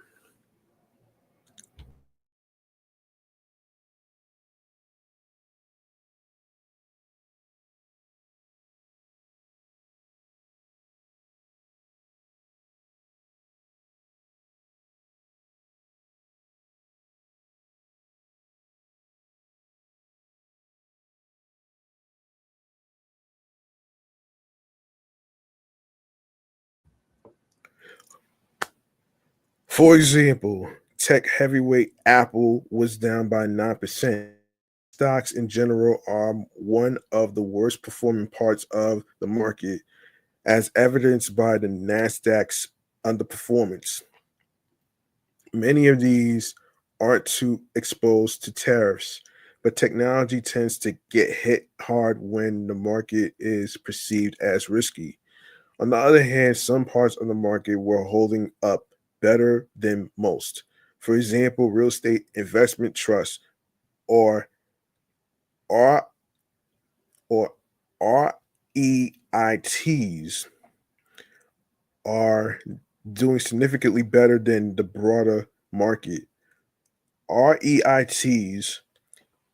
For example, tech heavyweight Apple was down by 9%. Stocks in general are one of the worst performing parts of the market, as evidenced by the Nasdaq's underperformance. Many of these aren't too exposed to tariffs, but technology tends to get hit hard when the market is perceived as risky. On the other hand, some parts of the market were holding up better than most. For example, real estate investment trusts or R or REITs are doing significantly better than the broader market. REITs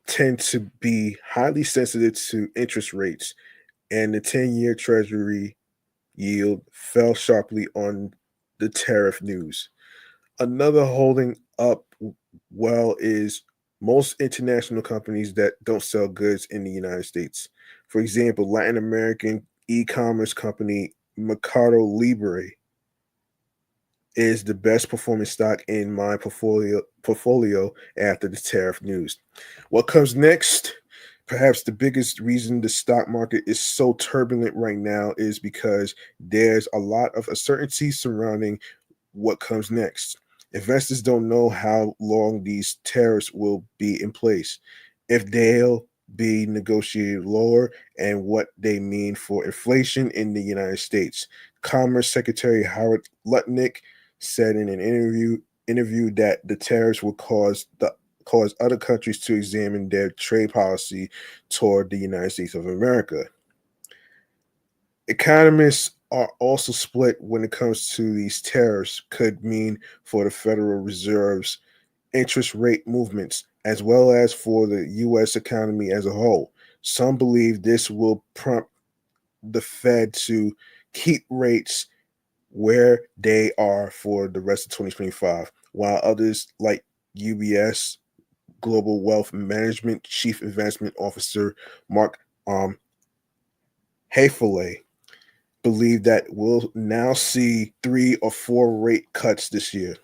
tend to be highly sensitive to interest rates, and the 10-year treasury yield fell sharply on the tariff news. Another holding up well is most international companies that don't sell goods in the United States. For example, Latin American e-commerce company Mercado Libre is the best performing stock in my portfolio after the tariff news. What comes next? Perhaps the biggest reason the stock market is so turbulent right now is because there's a lot of uncertainty surrounding what comes next. Investors don't know how long these tariffs will be in place, if they'll be negotiated lower, and what they mean for inflation in the United States. Commerce Secretary Howard Lutnick said in an interview that the tariffs will cause other countries to examine their trade policy toward the United States of America. Economists are also split when it comes to these tariffs could mean for the Federal Reserve's interest rate movements, as well as for the U.S. economy as a whole. Some believe this will prompt the Fed to keep rates where they are for the rest of 2025, while others, like UBS Global Wealth Management Chief Investment Officer Mark Hayfele, believe that we'll now see 3 or 4 rate cuts this year.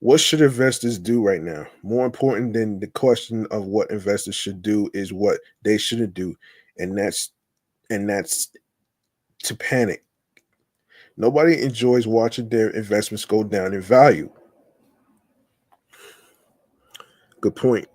What should investors do right now? More important than the question of what investors should do is what they shouldn't do, and that's to panic. Nobody enjoys watching their investments go down in value. Good point.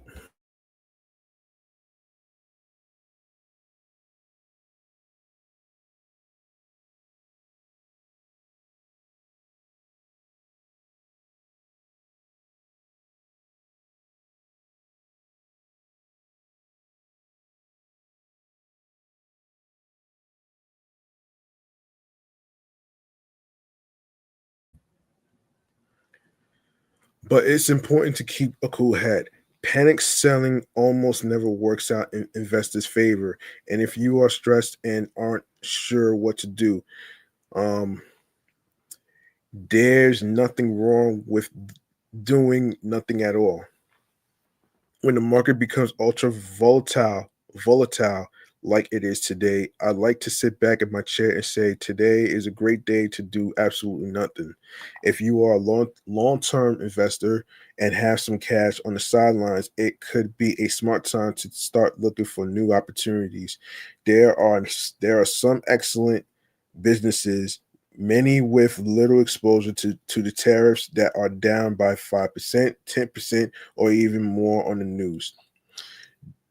But it's important to keep a cool head. Panic selling almost never works out in investors' favor. And if you are stressed and aren't sure what to do, um, there's nothing wrong with doing nothing at all. When the market becomes ultra volatile like it is today, I like to sit back in my chair and say today is a great day to do absolutely nothing. If you are a long-term investor and have some cash on the sidelines, it could be a smart time to start looking for new opportunities. There are some excellent businesses, many with little exposure to the tariffs, that are down by 5%, 10%, or even more on the news.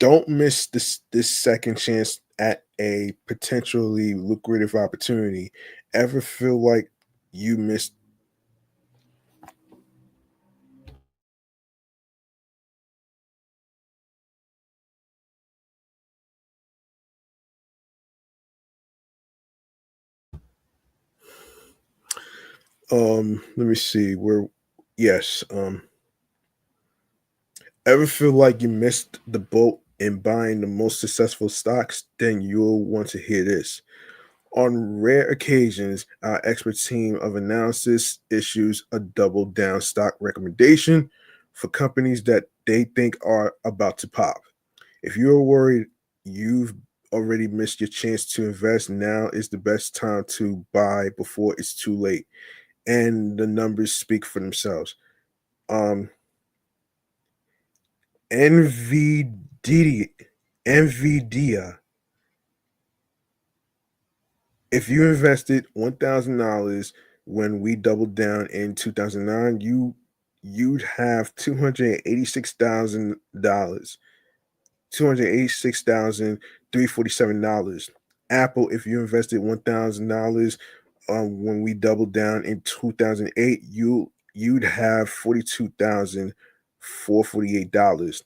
Don't miss this second chance at a potentially lucrative opportunity. Ever feel like you missed let me see where yes, ever feel like you missed the boat in buying the most successful stocks? Then you'll want to hear this. On rare occasions, our expert team of analysis issues a double down stock recommendation for companies that they think are about to pop. If you're worried you've already missed your chance to invest, now is the best time to buy before it's too late. And the numbers speak for themselves. Um, NVIDIA, NVIDIA, if you invested $1,000 when we doubled down in 2009, you'd have $286,000, $286,347. Apple, if you invested $1,000 when we doubled down in 2008, you'd have $42,448.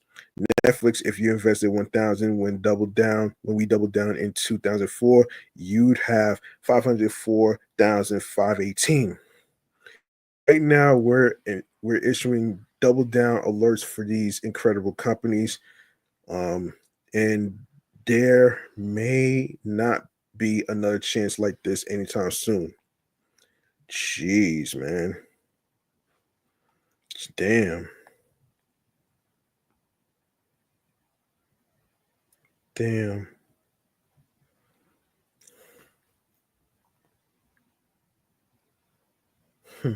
Netflix, if you invested 1,000 when we doubled down in 2004, you'd have 504,518. Right now, we're issuing double down alerts for these incredible companies, um, and there may not be another chance like this anytime soon. Jeez, man. Damn. Damn. Hmm.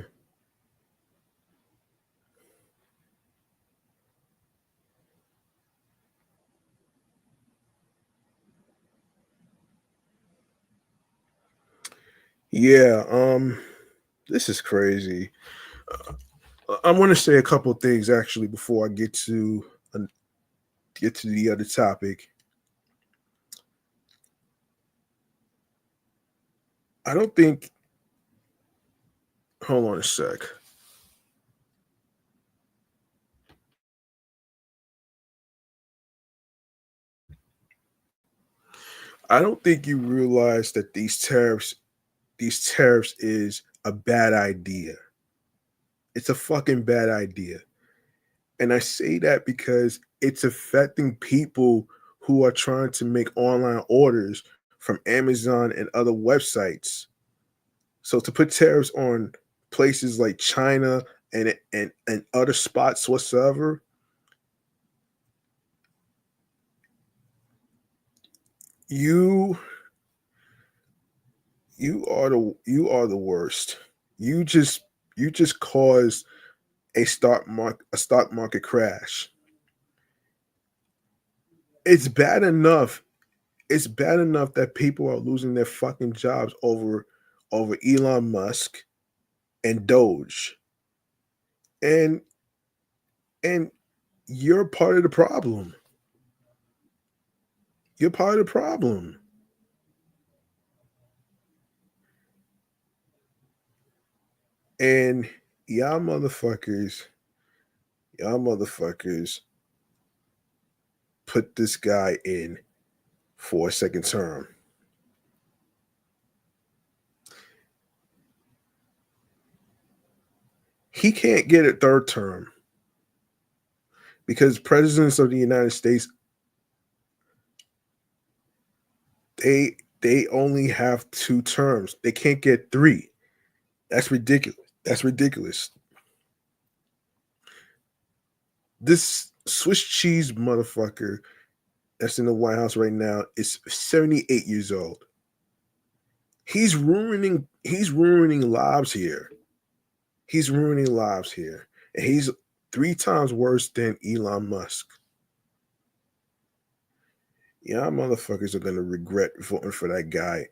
Yeah, this is crazy. I want to say a couple of things actually before I get to the other topic. I don't think. Hold on a sec. I don't think you realize that these tariffs is a bad idea. It's a fucking bad idea. And I say that because it's affecting people who are trying to make online orders from Amazon and other websites. So to put tariffs on places like China and other spots whatsoever, you you are the worst. You just you just caused a stock market crash. It's bad enough. It's bad enough that people are losing their fucking jobs over Elon Musk and Doge. And and you're part of the problem. You're part of the problem. And y'all motherfuckers, y'all motherfuckers put this guy in for a second term. He can't get a third term because presidents of the United States, they only have two terms. They can't get three. That's ridiculous. That's ridiculous. This Swiss cheese motherfucker that's in the White House right now is 78 years old. He's ruining lives here. He's ruining lives here. And he's three times worse than Elon Musk. Y'all motherfuckers are gonna regret voting for that guy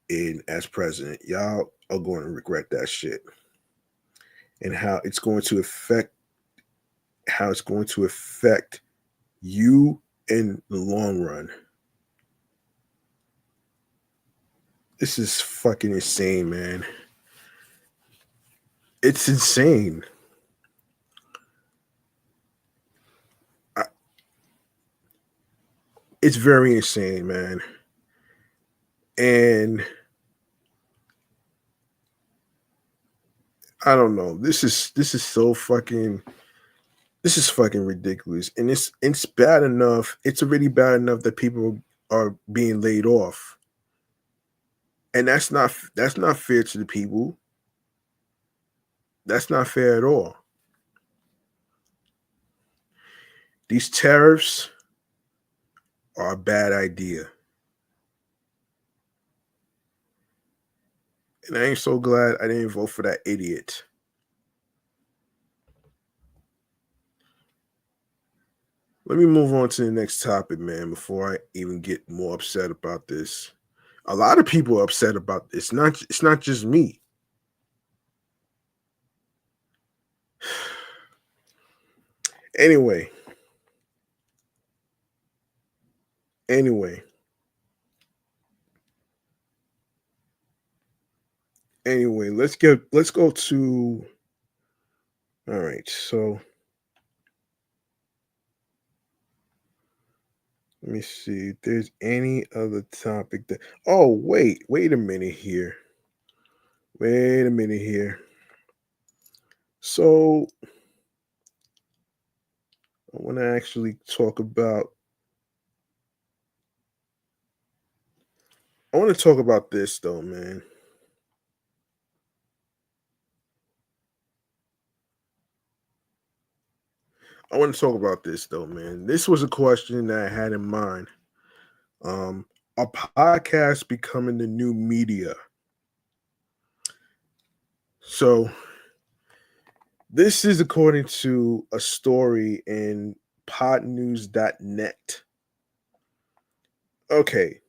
in as president. Y'all are going to regret that shit. And how it's going to affect you in the long run. This is fucking insane, man. It's insane. I, it's very insane, man. And I don't know. This is fucking ridiculous. And it's bad enough. It's already bad enough that people are being laid off. And that's not fair to the people. That's not fair at all. These tariffs are a bad idea. And I ain't so glad I didn't vote for that idiot. Let me move on to the next topic, man, before I even get more upset about this. A lot of people are upset about this. It's not just me. Anyway, anyway, Anyway, let's go to. All right, so let me see if there's any other topic that. Oh, wait a minute here. Wait a minute here. So I want to actually talk about. I want to talk about this though, man. I want to talk about this though, man. This was a question that I had in mind. Um, are podcasts becoming the new media? So this is according to a story in podnews.net. Okay,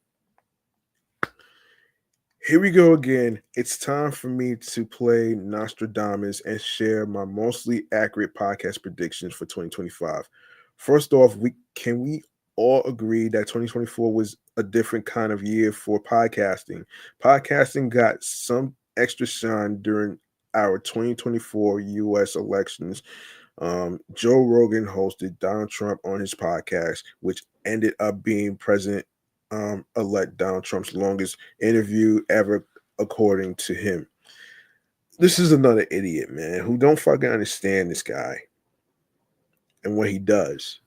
here we go again. It's time for me to play Nostradamus and share my mostly accurate podcast predictions for 2025. First off, we all agree that 2024 was a different kind of year for podcasting. Podcasting got some extra shine during our 2024 US elections. Joe Rogan hosted Donald Trump on his podcast, which ended up being President elect Donald Trump's longest interview ever, according to him. This is another idiot, man, who don't fucking understand this guy and what he does.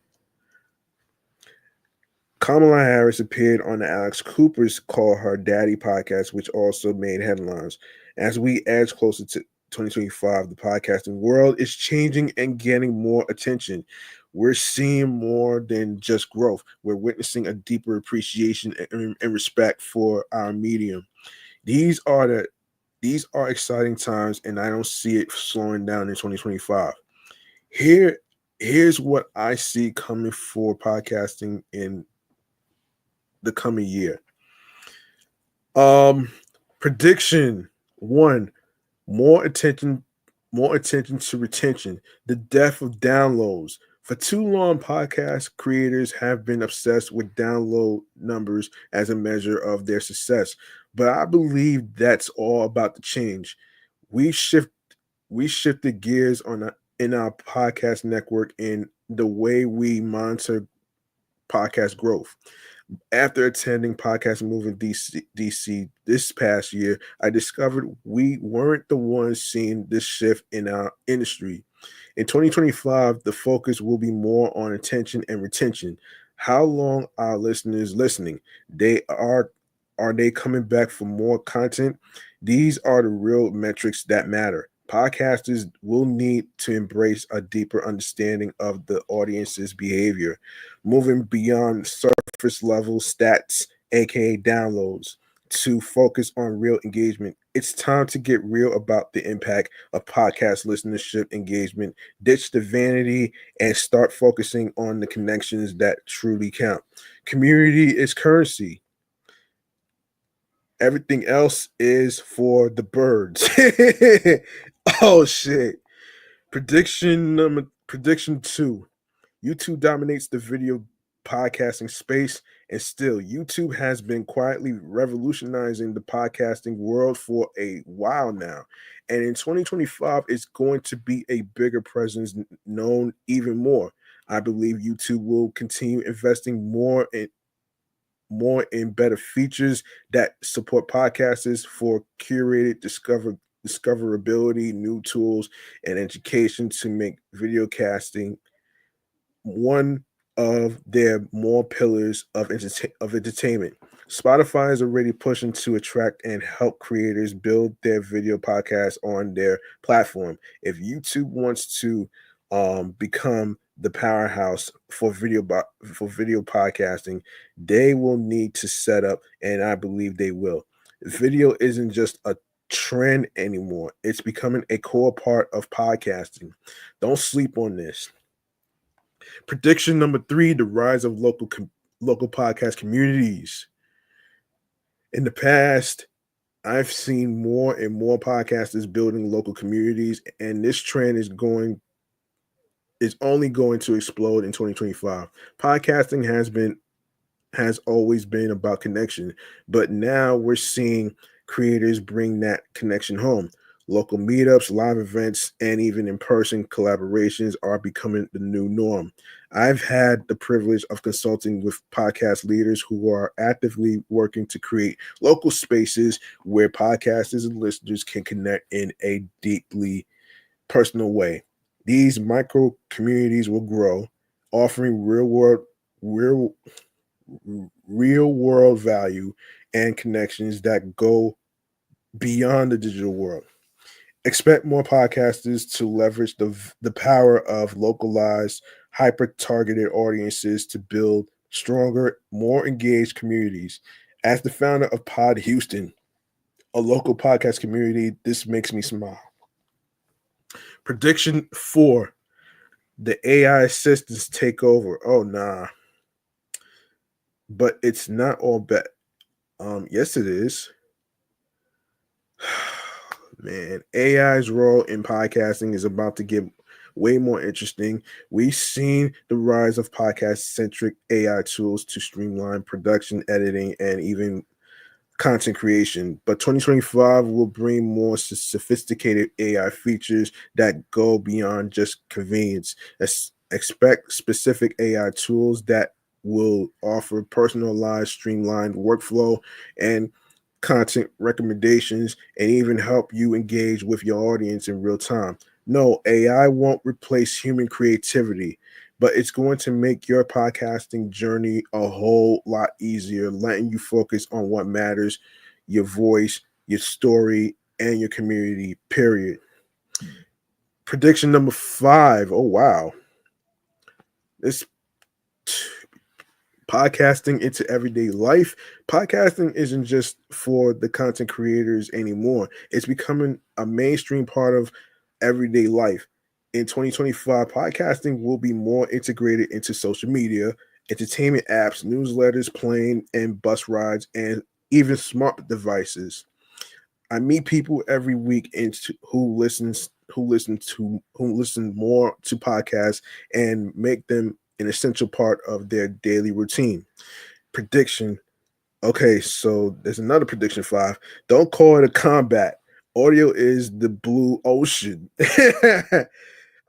Kamala Harris appeared on the Alex Cooper's Call Her Daddy podcast, which also made headlines. As we edge closer to 2025, the podcasting world is changing and getting more attention. We're seeing more than just growth. We're witnessing a deeper appreciation and respect for our medium. These are exciting times, and I don't see it slowing down in 2025. Here's what I see coming for podcasting in the coming year. Um, Prediction one: more attention, more attention to retention. The death of downloads. For too long, podcast creators have been obsessed with download numbers as a measure of their success. But I believe that's all about to change. We shift we shifted gears in our podcast network in the way we monitor podcast growth. After attending Podcast Movement DC this past year, I discovered we weren't the ones seeing this shift in our industry. In 2025, the focus will be more on attention and retention. How long are listeners listening? They are they coming back for more content? These are the real metrics that matter. Podcasters will need to embrace a deeper understanding of the audience's behavior, moving beyond surface level stats, aka downloads, to focus on real engagement. It's time to get real about the impact of podcast listenership engagement, ditch the vanity, and start focusing on the connections that truly count. Community is currency. Everything else is for the birds. Oh shit. Prediction two. YouTube dominates the video podcasting space, and still, YouTube has been quietly revolutionizing the podcasting world for a while now. And in 2025, it's going to be a bigger presence, known even more. I believe YouTube will continue investing more in better features that support podcasters for curated discoverability, new tools, and education to make video casting one of their more pillars of entertainment. Spotify is already pushing to attract and help creators build their video podcasts on their platform. If YouTube wants to become the powerhouse for video podcasting, they will need to set up, and I believe they will. Video isn't just a trend anymore; it's becoming a core part of podcasting. Don't sleep on this. Prediction number three: the rise of local podcast communities. In the past, I've seen more and more podcasters building local communities, and this trend is only going to explode in 2025. Podcasting has always been about connection, but now we're seeing creators bring that connection home. Local meetups, live events, and even in person collaborations are becoming the new norm. I've had the privilege of consulting with podcast leaders who are actively working to create local spaces where podcasters and listeners can connect in a deeply personal way. These micro communities will grow, offering real real world value and connections that go beyond the digital world. Expect more podcasters to leverage the power of localized, hyper targeted audiences to build stronger, more engaged communities. As the founder of Pod Houston, a local podcast community, this makes me smile. Prediction 4, the AI assistants take over. Oh, nah. But it's not all bad. Yes, it is. Man, AI's role in podcasting is about to get way more interesting. We've seen the rise of podcast centric AI tools to streamline production, editing, and even content creation. But 2025 will bring more sophisticated AI features that go beyond just convenience. Expect specific AI tools that will offer personalized, streamlined workflow and content recommendations and even help you engage with your audience in real time. No, AI won't replace human creativity, but it's going to make your podcasting journey a whole lot easier, letting you focus on what matters: your voice, your story, and your community, period. Prediction number 5. Oh, wow. This podcasting into everyday life. Podcasting isn't just for the content creators anymore. It's becoming a mainstream part of everyday life. In 2025, podcasting will be more integrated into social media, entertainment apps, newsletters, plane and bus rides, and even smart devices. I meet people every week who listen more to podcasts and make them an essential part of their daily routine. Prediction. Okay, so there's another prediction 5. Don't call it a combat. Audio is the blue ocean.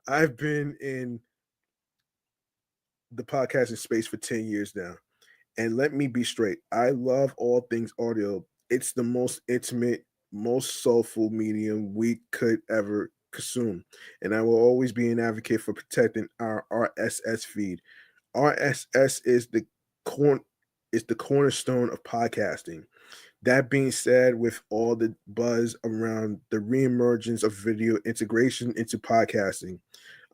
I've been in the podcasting space for 10 years now. And let me be straight, I love all things audio. It's the most intimate, most soulful medium we could ever consume. And I will always be an advocate for protecting our RSS feed. RSS is the cornerstone of podcasting. That being said, with all the buzz around the reemergence of video integration into podcasting,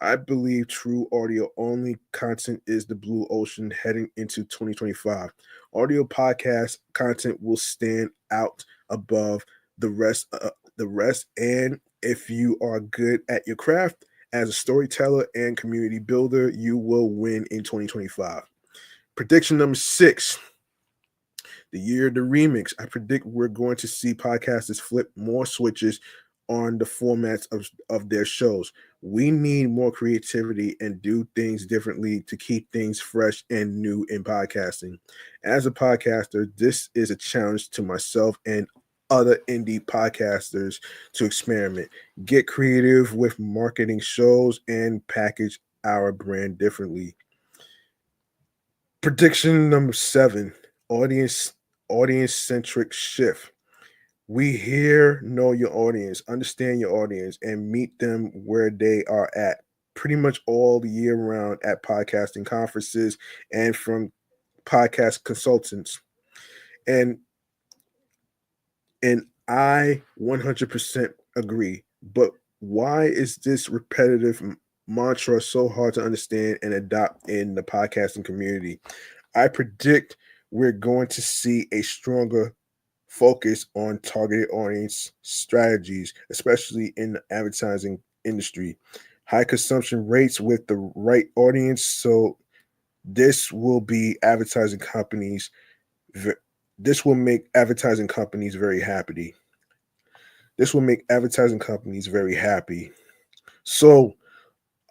I believe true audio only content is the blue ocean heading into 2025. Audio podcast content will stand out above the rest, and if you are good at your craft as a storyteller and community builder, you will win in 2025. Prediction number 6, the year of the remix. I predict we're going to see podcasters flip more switches on the formats of their shows. We need more creativity and do things differently to keep things fresh and new in podcasting. As a podcaster, this is a challenge to myself and other indie podcasters to experiment, get creative with marketing shows, and package our brand differently. Prediction number 7, audience audience centric shift. We here know your audience, understand your audience, and meet them where they are at pretty much all the year round at podcasting conferences and from podcast consultants. And I 100% agree. But why is this repetitive mantra so hard to understand and adopt in the podcasting community? I predict we're going to see a stronger focus on targeted audience strategies, especially in the advertising industry. High consumption rates with the right audience. So this will be advertising companies. This will make advertising companies very happy. This will make advertising companies very happy. So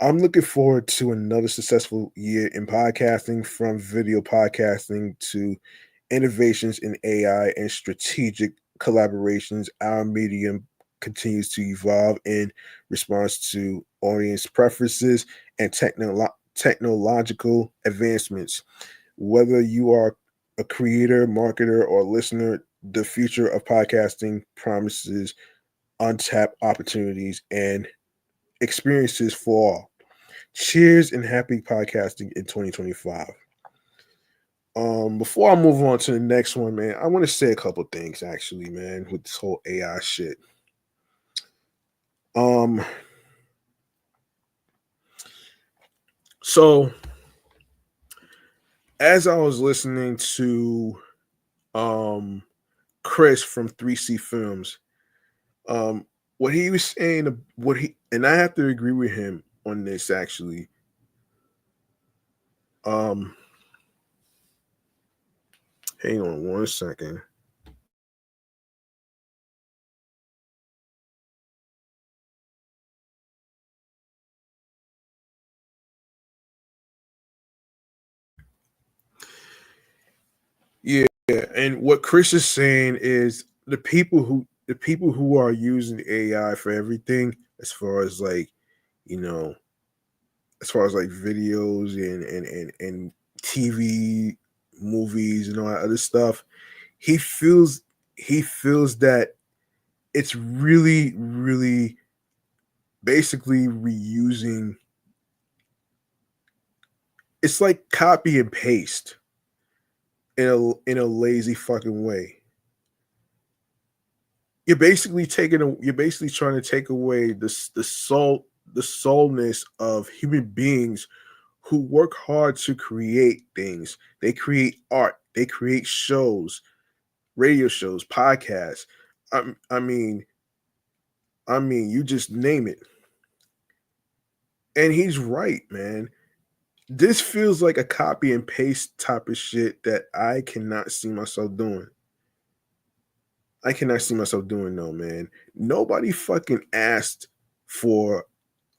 I'm looking forward to another successful year in podcasting, from video podcasting to innovations in AI and strategic collaborations, our medium continues to evolve in response to audience preferences and technological advancements. Whether you are a creator, marketer, or listener, the future of podcasting promises untapped opportunities and experiences for all. Cheers and happy podcasting in 2025. Before I move on to the next one, man, I want to say a couple things actually, man, with this whole AI shit. Um, so as I was listening to um Chris from 3C Films, what he was saying, what he and I have to agree with him on this actually. Um, hang on one second. Yeah, and what Chris is saying is the people who are using AI for everything, as far as like, you know, as far as like videos and TV, movies, and all that other stuff, he feels he feels that it's really basically reusing. It's like copy and paste in a lazy fucking way. You're basically trying to take away the soulness of human beings who work hard to create things. They create art, they create shows, radio shows, podcasts. I, I mean, you just name it. And he's right, man. This feels like a copy and paste type of shit that I cannot see myself doing. I cannot see myself doing, no, man. Nobody fucking asked for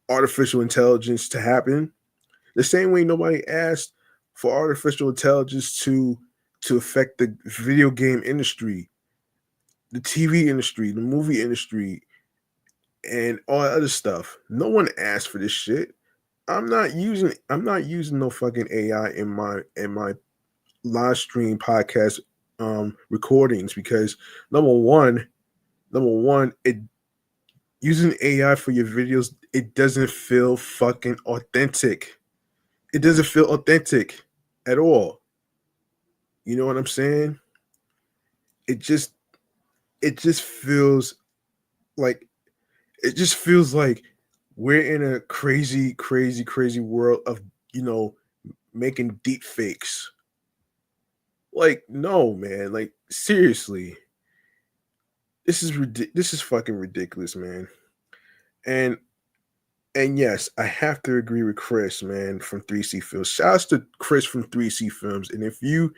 artificial intelligence to happen. The same way nobody asked for artificial intelligence to affect the video game industry, the TV industry, the movie industry, and all that other stuff. No one asked for this shit. I'm not using no fucking AI in my live stream podcast recordings, because number one, it using AI for your videos, it doesn't feel fucking authentic. It doesn't feel authentic at all. You know what I'm saying? It just it just feels like it just feels like we're in a crazy world of, you know, making deep fakes. Like, no, man. Like, seriously. This is fucking ridiculous, man. And and yes, I have to agree with Chris, man, from 3C Films. Shouts to Chris from 3C Films. And if you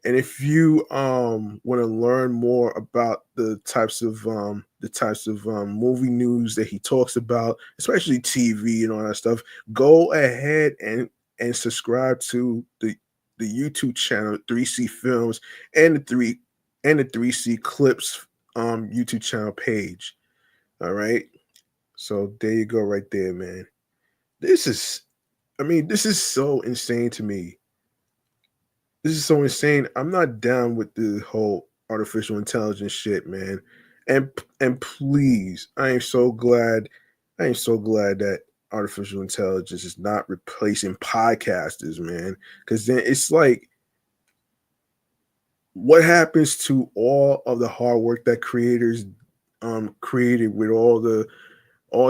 want to learn more about the types of movie news that he talks about, especially TV and all that stuff, go ahead and subscribe to the YouTube channel 3C Films, and the 3C Clips YouTube channel page. All right. So there you go, right there, man. This is this is so insane to me. This is so insane. I'm not down with the whole artificial intelligence shit, man. And please, I am so glad that artificial intelligence is not replacing podcasters, man. Because then it's like, what happens to all of the hard work that creators created with all the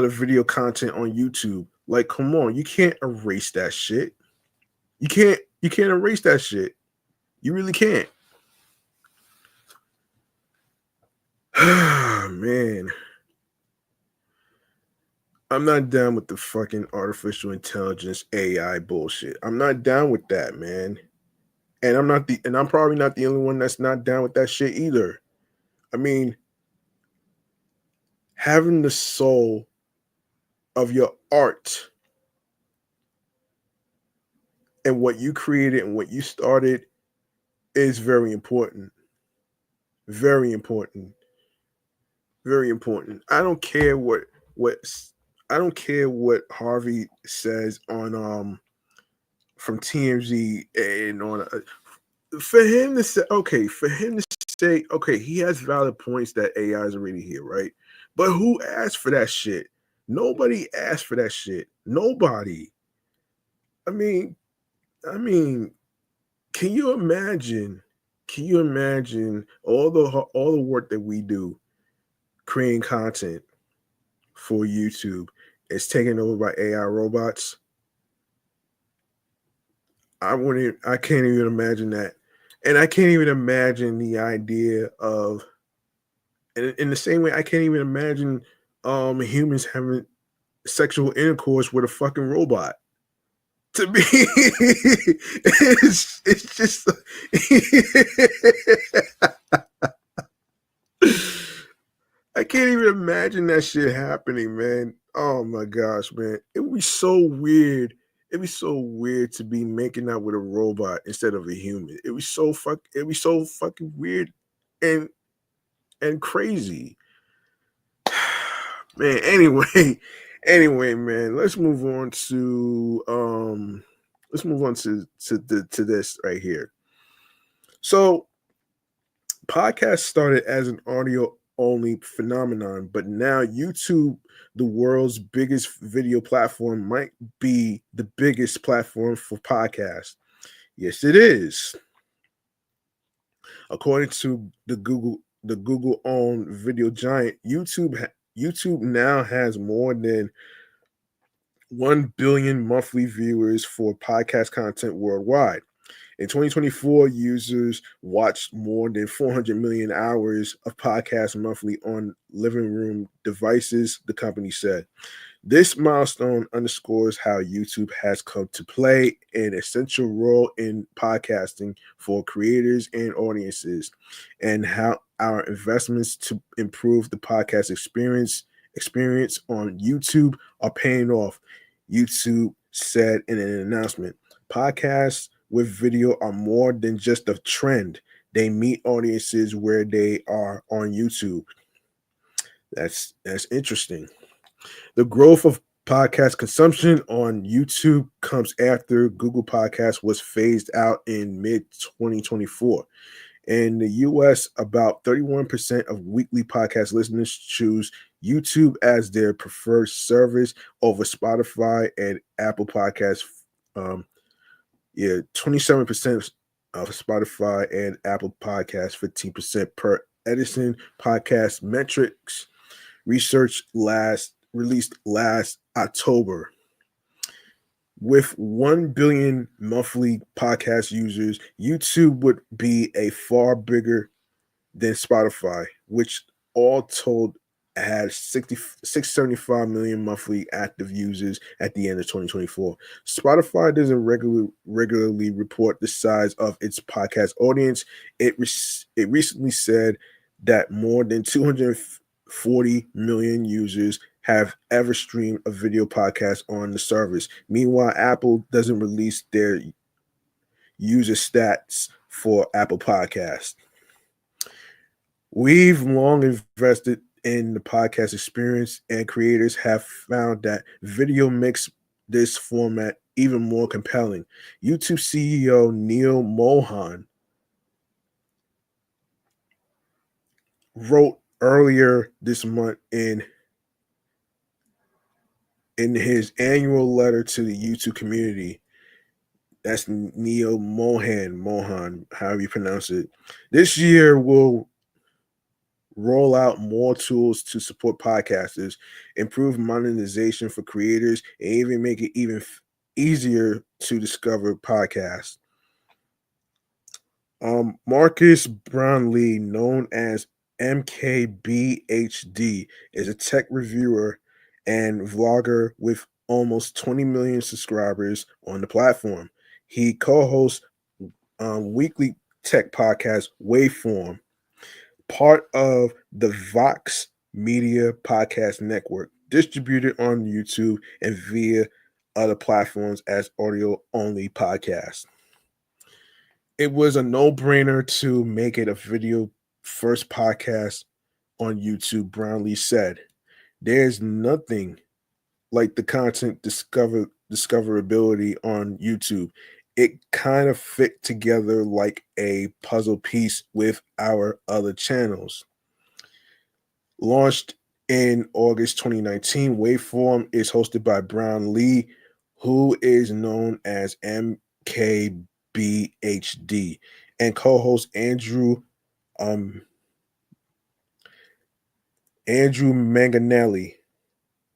video content on YouTube? Like, come on, you can't erase that shit. You can't erase that shit. You really can't. Man, I'm not down with the fucking artificial intelligence AI bullshit. I'm not down with that, man. And I'm probably not the only one that's not down with that shit either. I mean, having the soul of your art and what you created and what you started is very important. Very important. Very important. I don't care what I don't care what Harvey says on from TMZ and on for him to say okay, he has valid points that AI is already here, right? But who asked for that shit? Nobody asked for that shit. Nobody. I mean, I mean, can you imagine? Can you imagine all the work that we do creating content for YouTube is taken over by AI robots? I can't even imagine that. And I can't even imagine the idea of, and in the same way, I can't even imagine humans having sexual intercourse with a fucking robot. To me, it's just I can't even imagine that shit happening, man. Oh my gosh, man. It would be so weird. It'd be so weird to be making out with a robot instead of a human. It'd be so fucking weird and crazy. Man, anyway, man, let's move on to this right here. So podcast started as an audio only phenomenon, but now YouTube, the world's biggest video platform, might be the biggest platform for podcasts. Yes, it is. According to the Google owned video giant, YouTube now has more than 1 billion monthly viewers for podcast content worldwide. In 2024, users watched more than 400 million hours of podcasts monthly on living room devices, the company said. This milestone underscores how YouTube has come to play an essential role in podcasting for creators and audiences, and how our investments to improve the podcast experience on YouTube are paying off. YouTube said in an announcement. Podcasts with video are more than just a trend. They meet audiences where they are on YouTube. That's interesting. The growth of podcast consumption on YouTube comes after Google Podcast was phased out in mid 2024. In the US, about 31% of weekly podcast listeners choose YouTube as their preferred service over Spotify and Apple Podcasts. 27% of Spotify and Apple Podcasts, 15% per Edison Podcast Metrics research released last October. With 1 billion monthly podcast users, YouTube would be a far bigger than Spotify, which all told had 675 million monthly active users at the end of 2024. Spotify doesn't regularly report the size of its podcast audience. It recently said that more than 240 million users have ever streamed a video podcast on the service. Meanwhile, Apple doesn't release their user stats for Apple Podcasts. We've long invested in the podcast experience, and creators have found that video makes this format even more compelling. YouTube CEO Neil Mohan wrote earlier this month in his annual letter to the YouTube community. That's Neil Mohan, however you pronounce it. This year will roll out more tools to support podcasters, improve monetization for creators, and even make it even easier to discover podcasts. Marcus Brownlee, known as MKBHD, is a tech reviewer and vlogger with almost 20 million subscribers on the platform. He co-hosts weekly tech podcast Waveform, part of the Vox Media Podcast Network, distributed on YouTube and via other platforms as audio-only podcasts. It was a no-brainer to make it a video-first podcast on YouTube, Brownlee said, "There's nothing like the content discoverability on YouTube. It kind of fit together like a puzzle piece with our other channels." Launched in August 2019, Waveform is hosted by Brownlee, who is known as MKBHD, and co-host um, Andrew Manganelli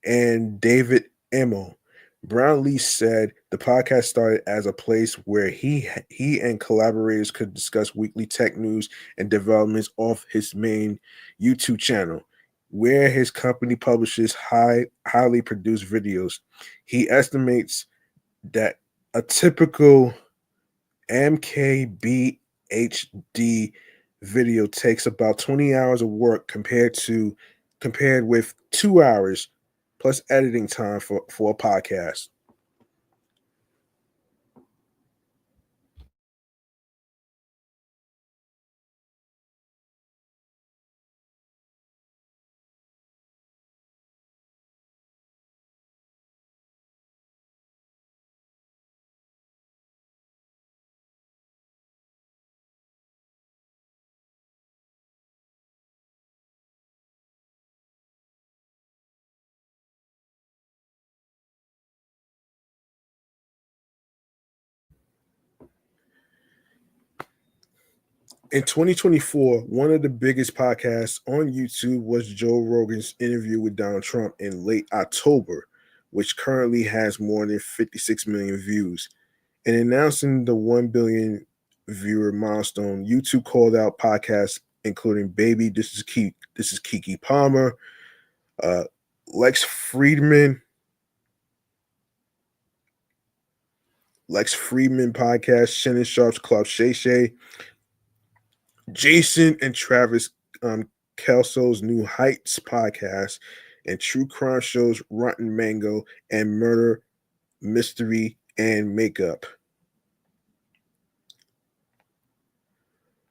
and David Emo. Brownlee said the podcast started as a place where he and collaborators could discuss weekly tech news and developments off his main YouTube channel, where his company publishes highly produced videos. He estimates that a typical MKBHD video takes about 20 hours of work compared with 2 hours plus editing time for a podcast. In 2024, one of the biggest podcasts on YouTube was Joe Rogan's interview with Donald Trump in late October, which currently has more than 56 million views. In announcing the 1 billion viewer milestone, YouTube called out podcasts including Baby, This is Kiki Palmer, uh, Lex Friedman, podcast, Shannon Sharp's Club Shay Shay, Jason and Travis Kelso's New Heights podcast, and true crime shows Rotten Mango and Murder, Mystery, and Makeup.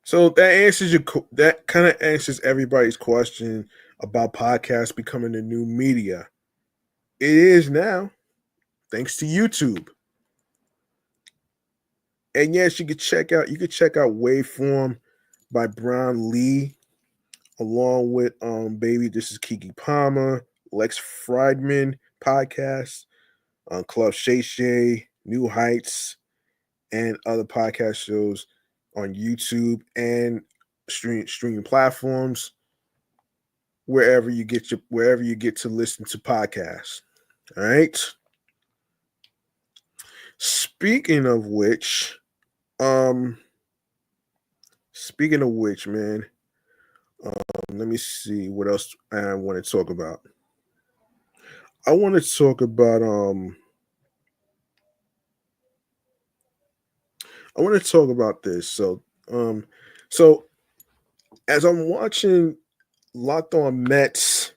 So that kind of answers everybody's question about podcasts becoming the new media. It is now, thanks to YouTube. And yes, you could check out Waveform by Brownlee, along with Baby, This is Kiki Palmer, Lex Friedman podcast, Club Shay Shay, New Heights, and other podcast shows on YouTube and streaming platforms wherever you get to listen to podcasts. All right. Speaking of which, man, let me see what else I want to talk about. I want to talk about this. So as I'm watching Locked On Mets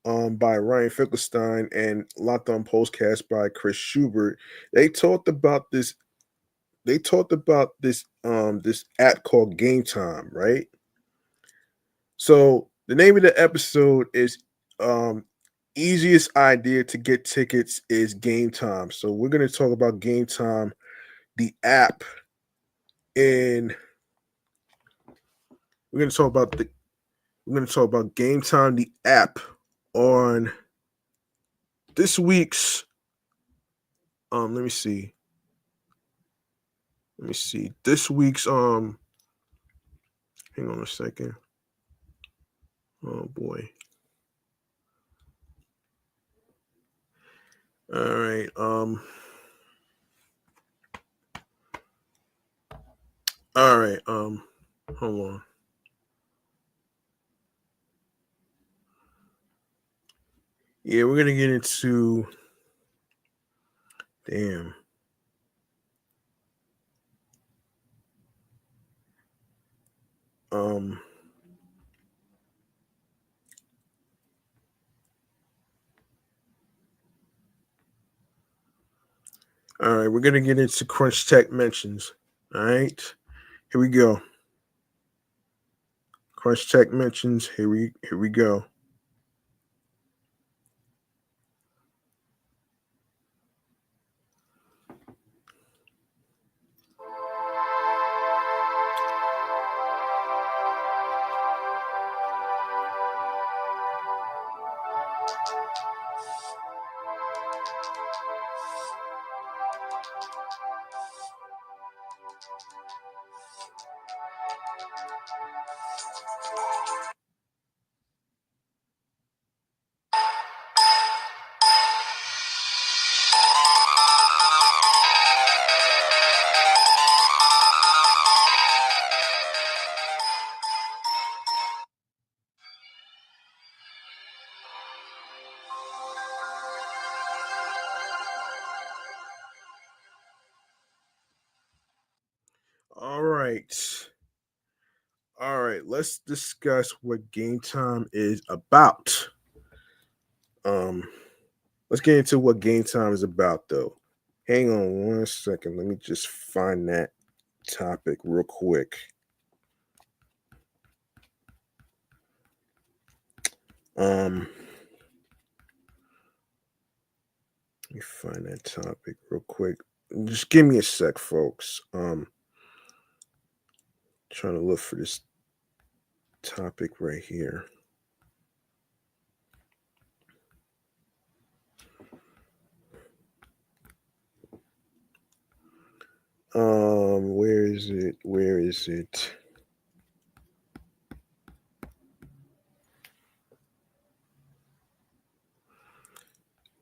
by Ryan Finkelstein and Locked On Postcast by Chris Schubert, they talked about this. This app called Gametime, right? So the name of the episode is easiest idea to get tickets is Gametime. So we're gonna talk about Gametime, the app, and we're gonna talk about Gametime, the app, on this week's let me see. This week's hang on a second. Oh boy. All right. All right. Hold on. Yeah, we're gonna get into damn. Um all right, we're gonna get into Crunch Tech mentions. All right. Here we go. Crunch Tech mentions. Here we go. All right. All right, let's discuss what game time is about. Um, let's get into what game time is about though. Hang on one second. Let me just find that topic real quick. Um, let me find that topic real quick. Just give me a sec, folks. Trying to look for this topic right here. Where is it? Where is it?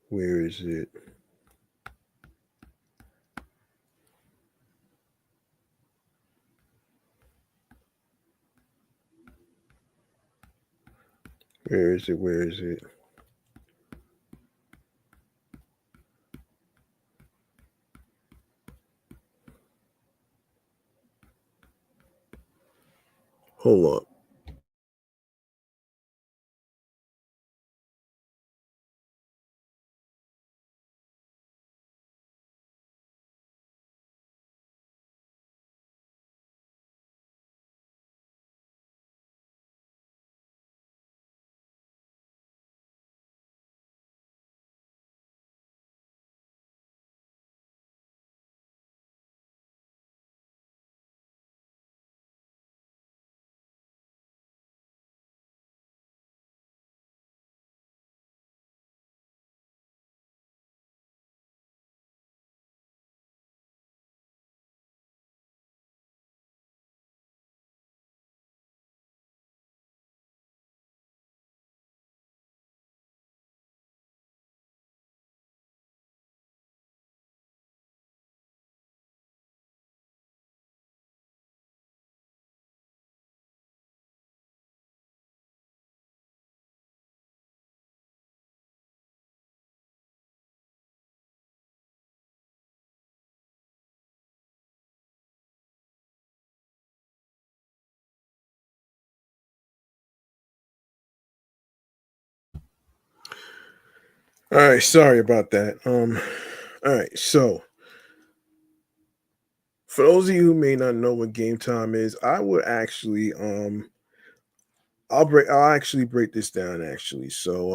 Where is it? Where is it? Where is it? Hold up. All right, sorry about that. All right, so for those of you who may not know what game time is, I would actually I'll actually break this down actually. So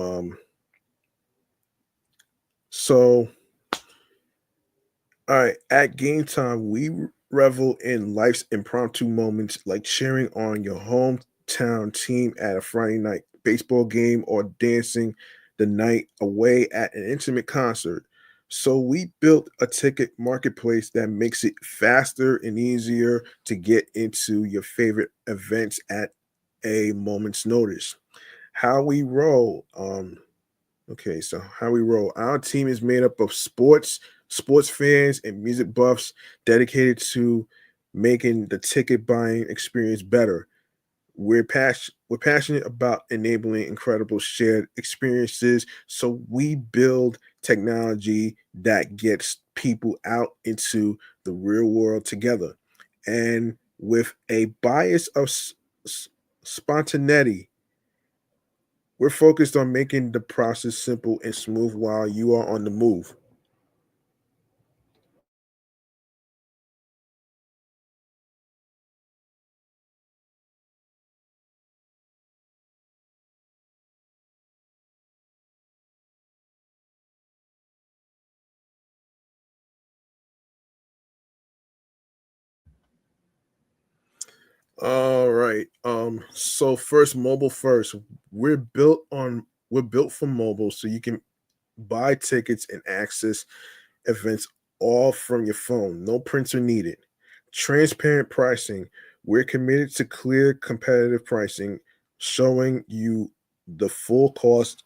all right, at game time, we revel in life's impromptu moments like cheering on your hometown team at a Friday night baseball game or dancing the night away at an intimate concert. So we built a ticket marketplace that makes it faster and easier to get into your favorite events at a moment's notice. How we roll. Okay, so how we roll. Our team is made up of sports fans, and music buffs dedicated to making the ticket buying experience better. We're passionate about enabling incredible shared experiences, so we build technology that gets people out into the real world together. And with a bias of spontaneity, we're focused on making the process simple and smooth while you are on the move. All right. So first, mobile first. We're built for mobile, so you can buy tickets and access events all from your phone. No printer needed. Transparent pricing. We're committed to clear competitive pricing, showing you the full cost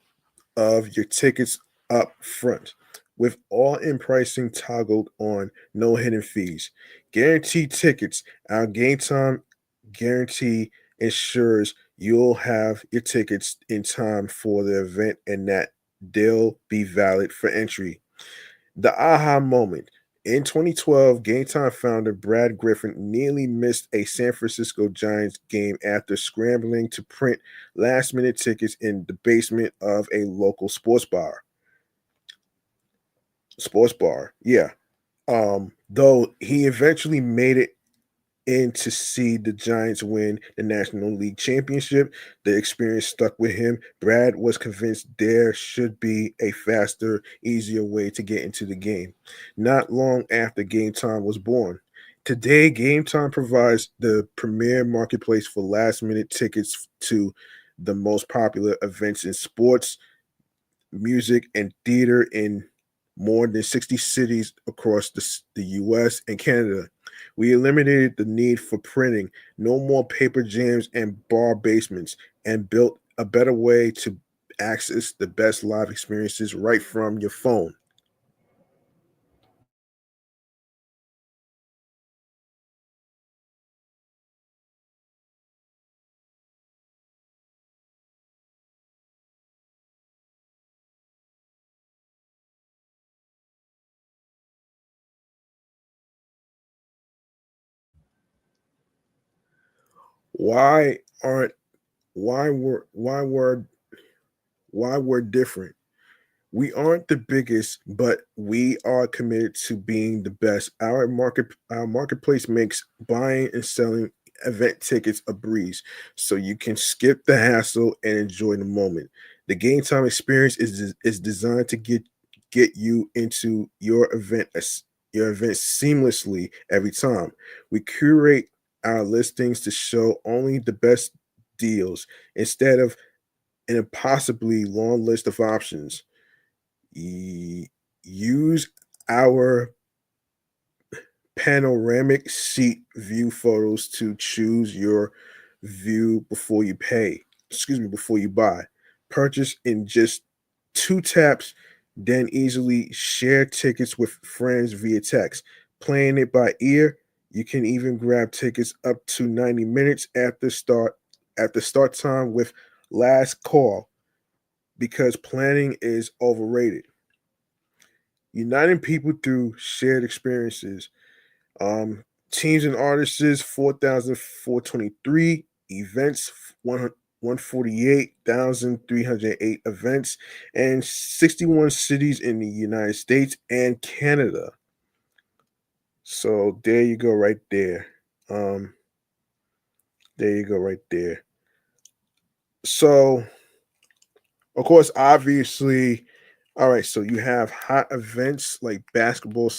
of your tickets up front, with all in pricing toggled on, no hidden fees. Guaranteed tickets. Our game time guarantee ensures you'll have your tickets in time for the event and that they'll be valid for entry. The aha moment. In 2012, Game Time founder Brad Griffin nearly missed a San Francisco Giants game after scrambling to print last minute tickets in the basement of a local sports bar. Sports bar, yeah. Though he eventually made it and to see the Giants win the National League Championship. The experience stuck with him. Brad was convinced there should be a faster, easier way to get into the game. Not long after Game Time was born. Today, Game Time provides the premier marketplace for last minute tickets to the most popular events in sports, music, and theater in more than 60 cities across the US and Canada. We eliminated the need for printing, no more paper jams and bar basements, and built a better way to access the best live experiences right from your phone. Why aren't why were why we're different? We aren't the biggest, but we are committed to being the best. Our marketplace makes buying and selling event tickets a breeze, so you can skip the hassle and enjoy the moment. The game time experience is designed to get you into your event seamlessly every time. We curate our listings to show only the best deals instead of an impossibly long list of options. Use our panoramic seat view photos to choose your view before you pay. Excuse me, before you buy. Purchase in just two taps, then easily share tickets with friends via text. Playing it by ear, you can even grab tickets up to 90 minutes after start time with last call because planning is overrated. Uniting people through shared experiences. Um, Teams and artists, 4,423 events, 148,308 events, and 61 cities in the United States and Canada. So there you go, right there. Um, there you go, right there. So, of course, obviously, all right. So you have hot events like basketball.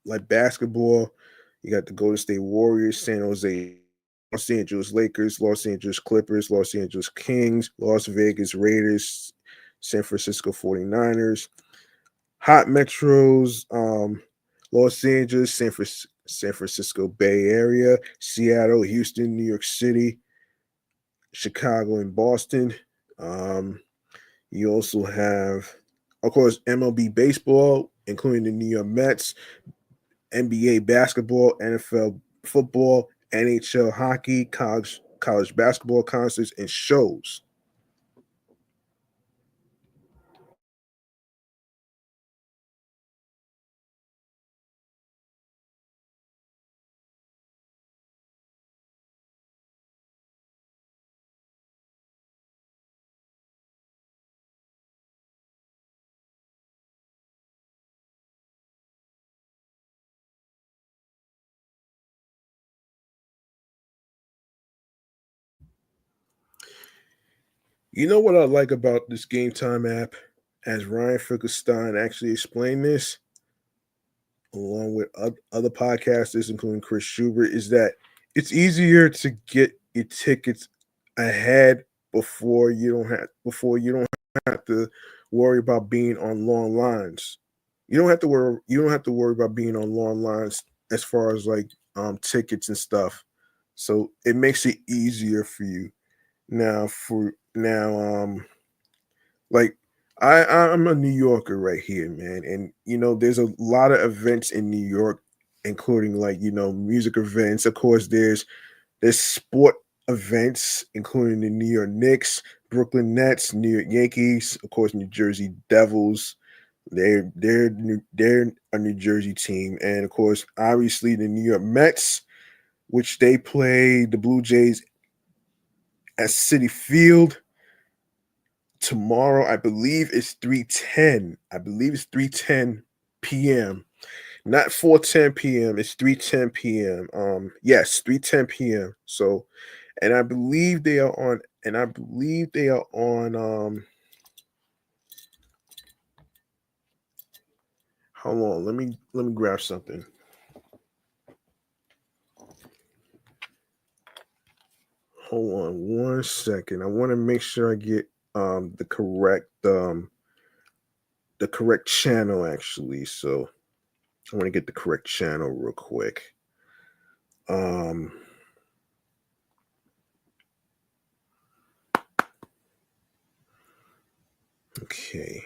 You got the Golden State Warriors, San Jose, Los Angeles Lakers, Los Angeles Clippers, Los Angeles Kings, Las Vegas Raiders, San Francisco 49ers. Hot metros, Los Angeles, San Francisco Bay Area, Seattle, Houston, New York City, Chicago, and Boston. Um, you also have, of course, MLB baseball, including the New York Mets, NBA basketball, NFL football, NHL hockey, college basketball concerts, and shows. You know what I like about this Game Time app? As Ryan Finkelstein actually explained this, along with other podcasters, including Chris Schubert, is that it's easier to get your tickets ahead before you don't have to worry about being on long lines. You don't have to worry about being on long lines as far as like tickets and stuff. So it makes it easier for you. Now, like I'm a New Yorker right here, man, and there's a lot of events in New York, including like music events. Of course, there's sport events, including the New York Knicks, Brooklyn Nets, New York Yankees, of course, New Jersey Devils. They're a New Jersey team, and of course, obviously the New York Mets, which they play the Blue Jays at Citi Field tomorrow. I believe it's 3:10. I believe it's 3:10 p.m. Not 4:10 p.m. It's 3:10 p.m. Yes, 3:10 p.m. So, and I believe they are on. And I believe they are on. Hold on. Let me grab something. Hold on 1 second. I want to make sure I get the correct channel actually. So I want to get the correct channel real quick. Um. Okay.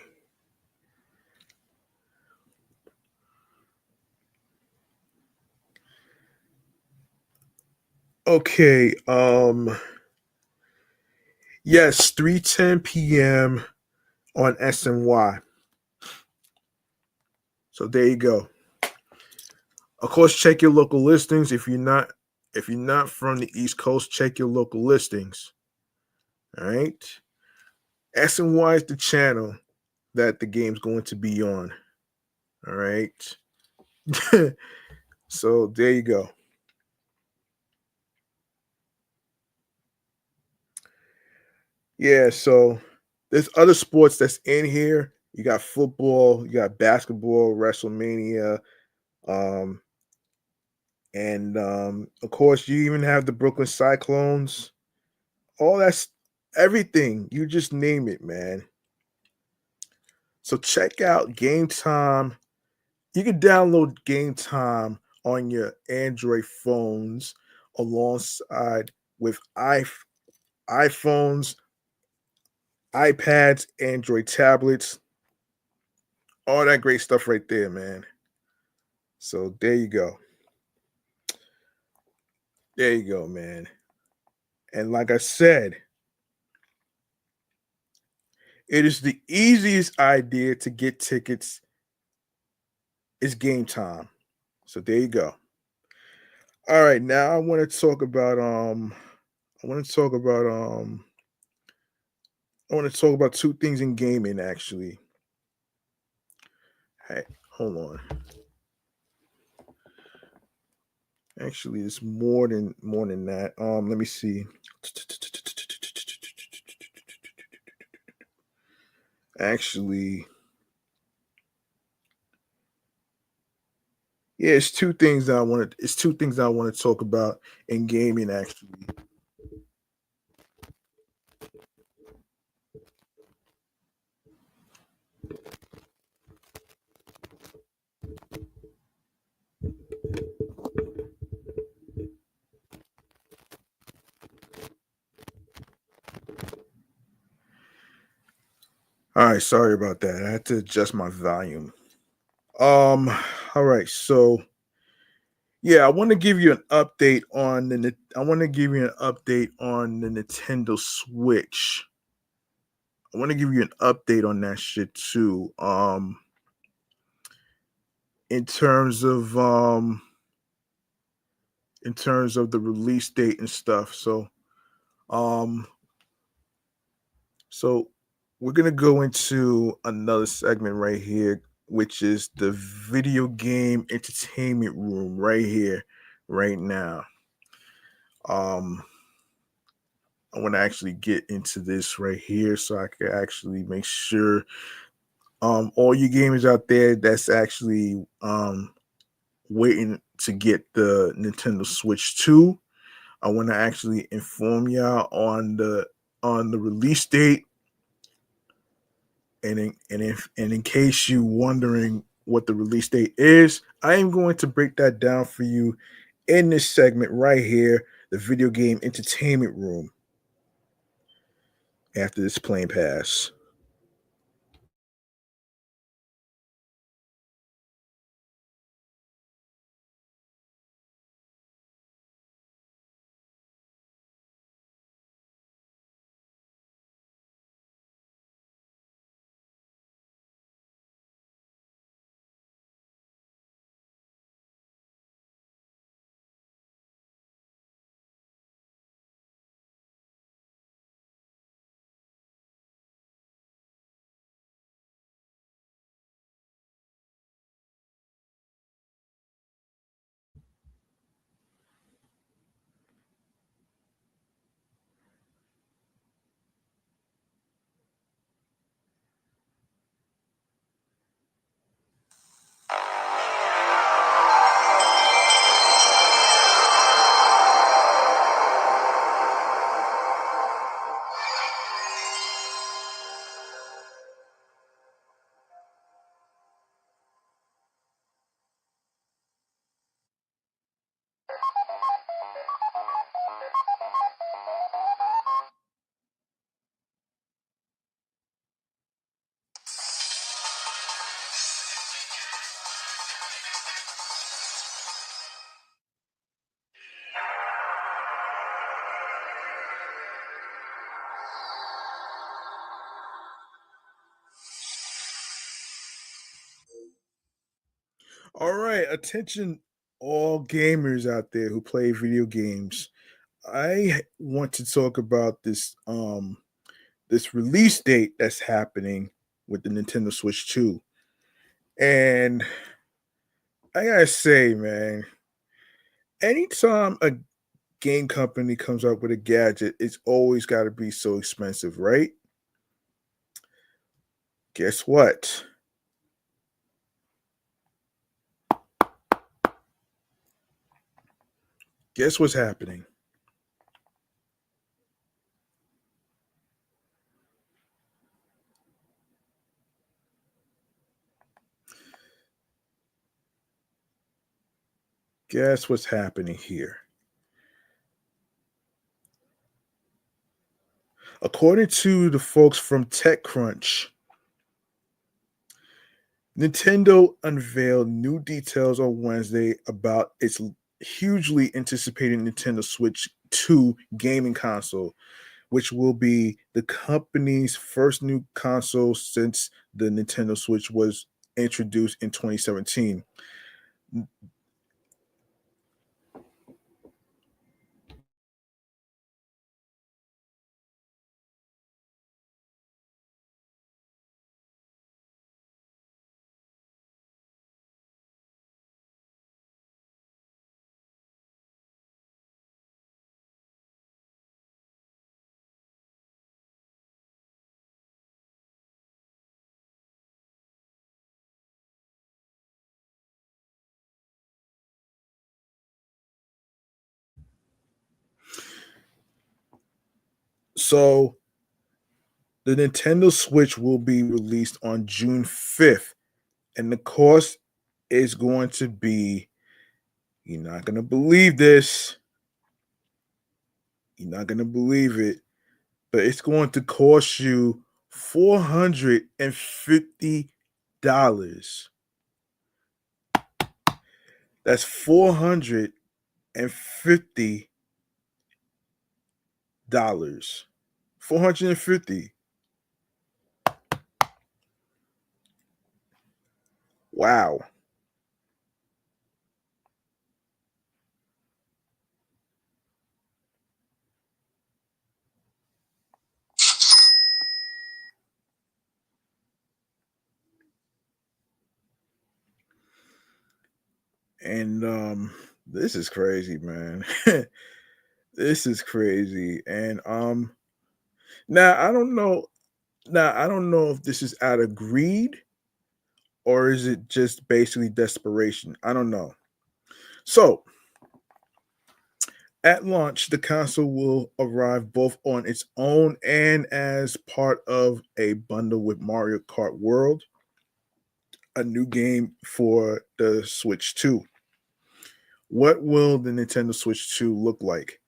Okay. Yes, 3:10 p.m. on SNY. So there you go. Of course, check your local listings. If you're not from the East Coast, check your local listings. All right. SNY is the channel that the game's going to be on. All right. So there you go. Yeah, so there's other sports that's in here. You got football, you got basketball, WrestleMania, um, and of course you even have the Brooklyn Cyclones. All that's everything. You just name it, man. So check out Game Time. You can download Game Time on your Android phones alongside with iPhones, iPads, Android tablets, all that great stuff right there, man. So there you go. There you go, man. And like I said, it is the easiest idea to get tickets is Game Time. So there you go. All right, now I want to talk about I want to talk about two things in gaming actually. Hey, hold on. Actually, it's more than that. Let me see. Actually, yeah, it's two things I want to talk about in gaming actually. All right, sorry about that. I had to adjust my volume. All right, so yeah, I want to give you an update on the Nintendo Switch. I want to give you an update on that shit too. In terms of the release date and stuff. Um so we're gonna go into another segment right here, which is the video game entertainment room right here, right now. Um I want to actually get into this right here so I can actually make sure all you gamers out there that's actually waiting to get the Nintendo Switch 2. I want to actually inform y'all on the release date. And in case you wondering what the release date is, I am going to break that down for you in this segment right here, the video game entertainment room, after this plane pass. All right, attention all gamers out there who play video games. I want to talk about this release date that's happening with the Nintendo Switch 2. And I gotta say, man, anytime a game company comes up with a gadget, it's always got to be so expensive, right? Guess what? Guess what's happening? Guess what's happening here? According to the folks from TechCrunch, Nintendo unveiled new details on Wednesday about its hugely anticipated Nintendo Switch 2 gaming console, which will be the company's first new console since the Nintendo Switch was introduced in 2017. So the Nintendo Switch will be released on June 5th, and the cost is going to be, you're not going to believe this, you're not going to believe it, but it's going to cost you $450. That's $450. 450. Wow. And this is crazy, man. This is crazy. And now I don't know. Now I don't know if this is out of greed or is it just basically desperation. I don't know. So At launch, the console will arrive both on its own and as part of a bundle with Mario Kart World, a new game for the Switch 2. What will the Nintendo Switch 2 look like?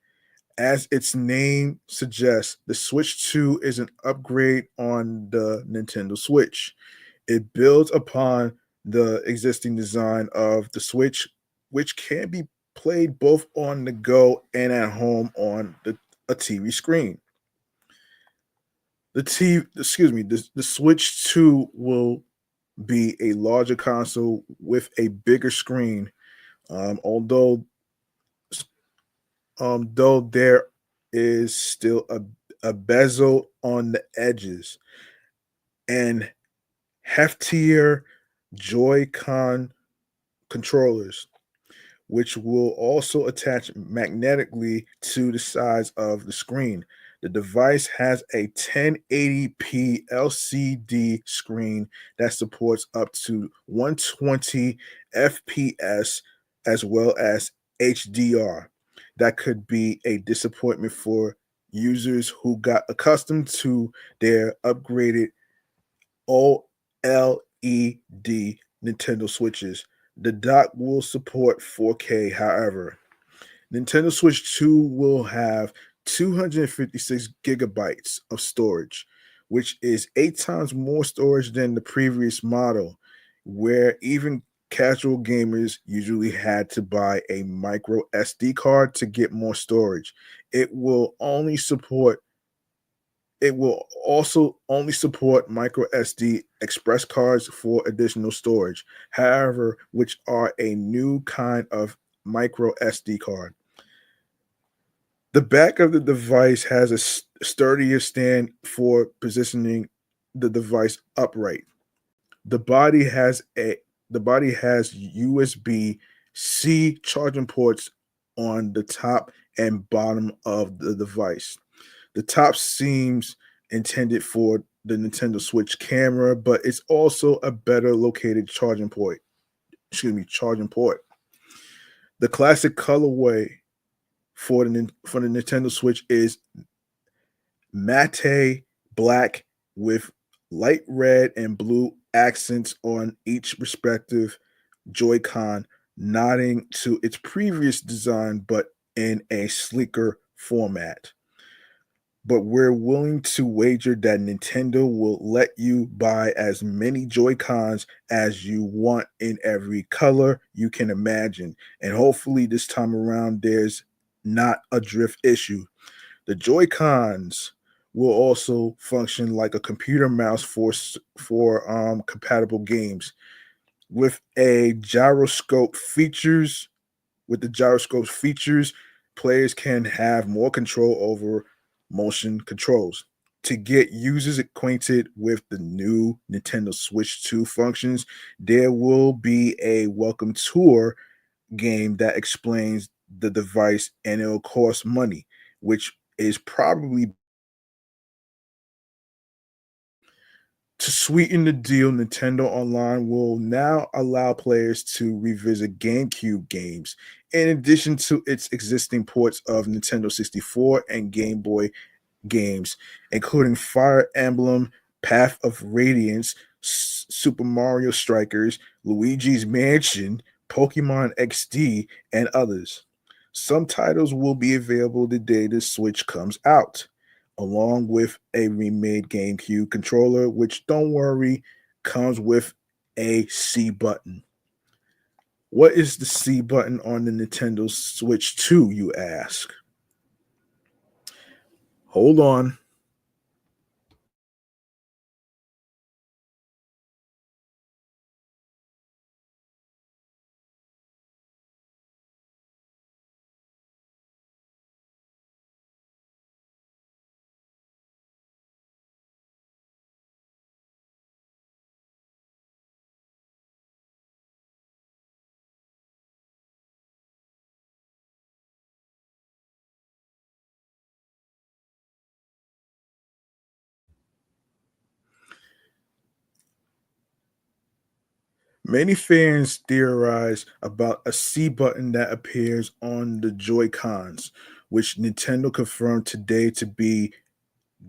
As its name suggests, the Switch 2 is an upgrade on the Nintendo Switch. It builds upon the existing design of the Switch, which can be played both on the go and at home on a TV screen. The Switch 2 will be a larger console with a bigger screen. Though there is still a bezel on the edges and heftier Joy-Con controllers, which will also attach magnetically to the sides of the screen. The device has a 1080p LCD screen that supports up to 120 FPS as well as HDR. That could be a disappointment for users who got accustomed to their upgraded OLED Nintendo Switches. The dock will support 4K, however. Nintendo Switch 2 will have 256 gigabytes of storage, which is 8 times more storage than the previous model, where even casual gamers usually had to buy a micro SD card to get more storage. It will only support it will also only support micro SD express cards for additional storage, however, which are a new kind of micro SD card. The back of the device has a sturdier stand for positioning the device upright. The body has a the body has USB-C charging ports on the top and bottom of the device. The top seems intended for the Nintendo Switch camera, but it's also a better located charging port. Charging port. The classic colorway for the Nintendo Switch is matte black with light red and blue accents on each respective Joy-Con, nodding to its previous design but in a sleeker format. But we're willing to wager that Nintendo will let you buy as many Joy-Cons as you want in every color you can imagine. And hopefully this time around there's not a drift issue. The Joy-Cons will also function like a computer mouse for compatible games with a gyroscope features with the gyroscope features, players can have more control over motion controls. To get users acquainted with the new Nintendo Switch 2 functions, there will be a welcome tour game that explains the device and it'll cost money, which is probably to sweeten the deal. Nintendo Online will now allow players to revisit GameCube games in addition to its existing ports of Nintendo 64 and Game Boy games, including Fire Emblem, Path of Radiance, Super Mario Strikers, Luigi's Mansion, Pokemon XD, and others. Some titles will be available the day the Switch comes out, along with a remade GameCube controller, which, don't worry, comes with a C button. What is the C button on the Nintendo Switch 2, you ask? Hold on. Many fans theorize about a C button that appears on the Joy-Cons, which Nintendo confirmed today to be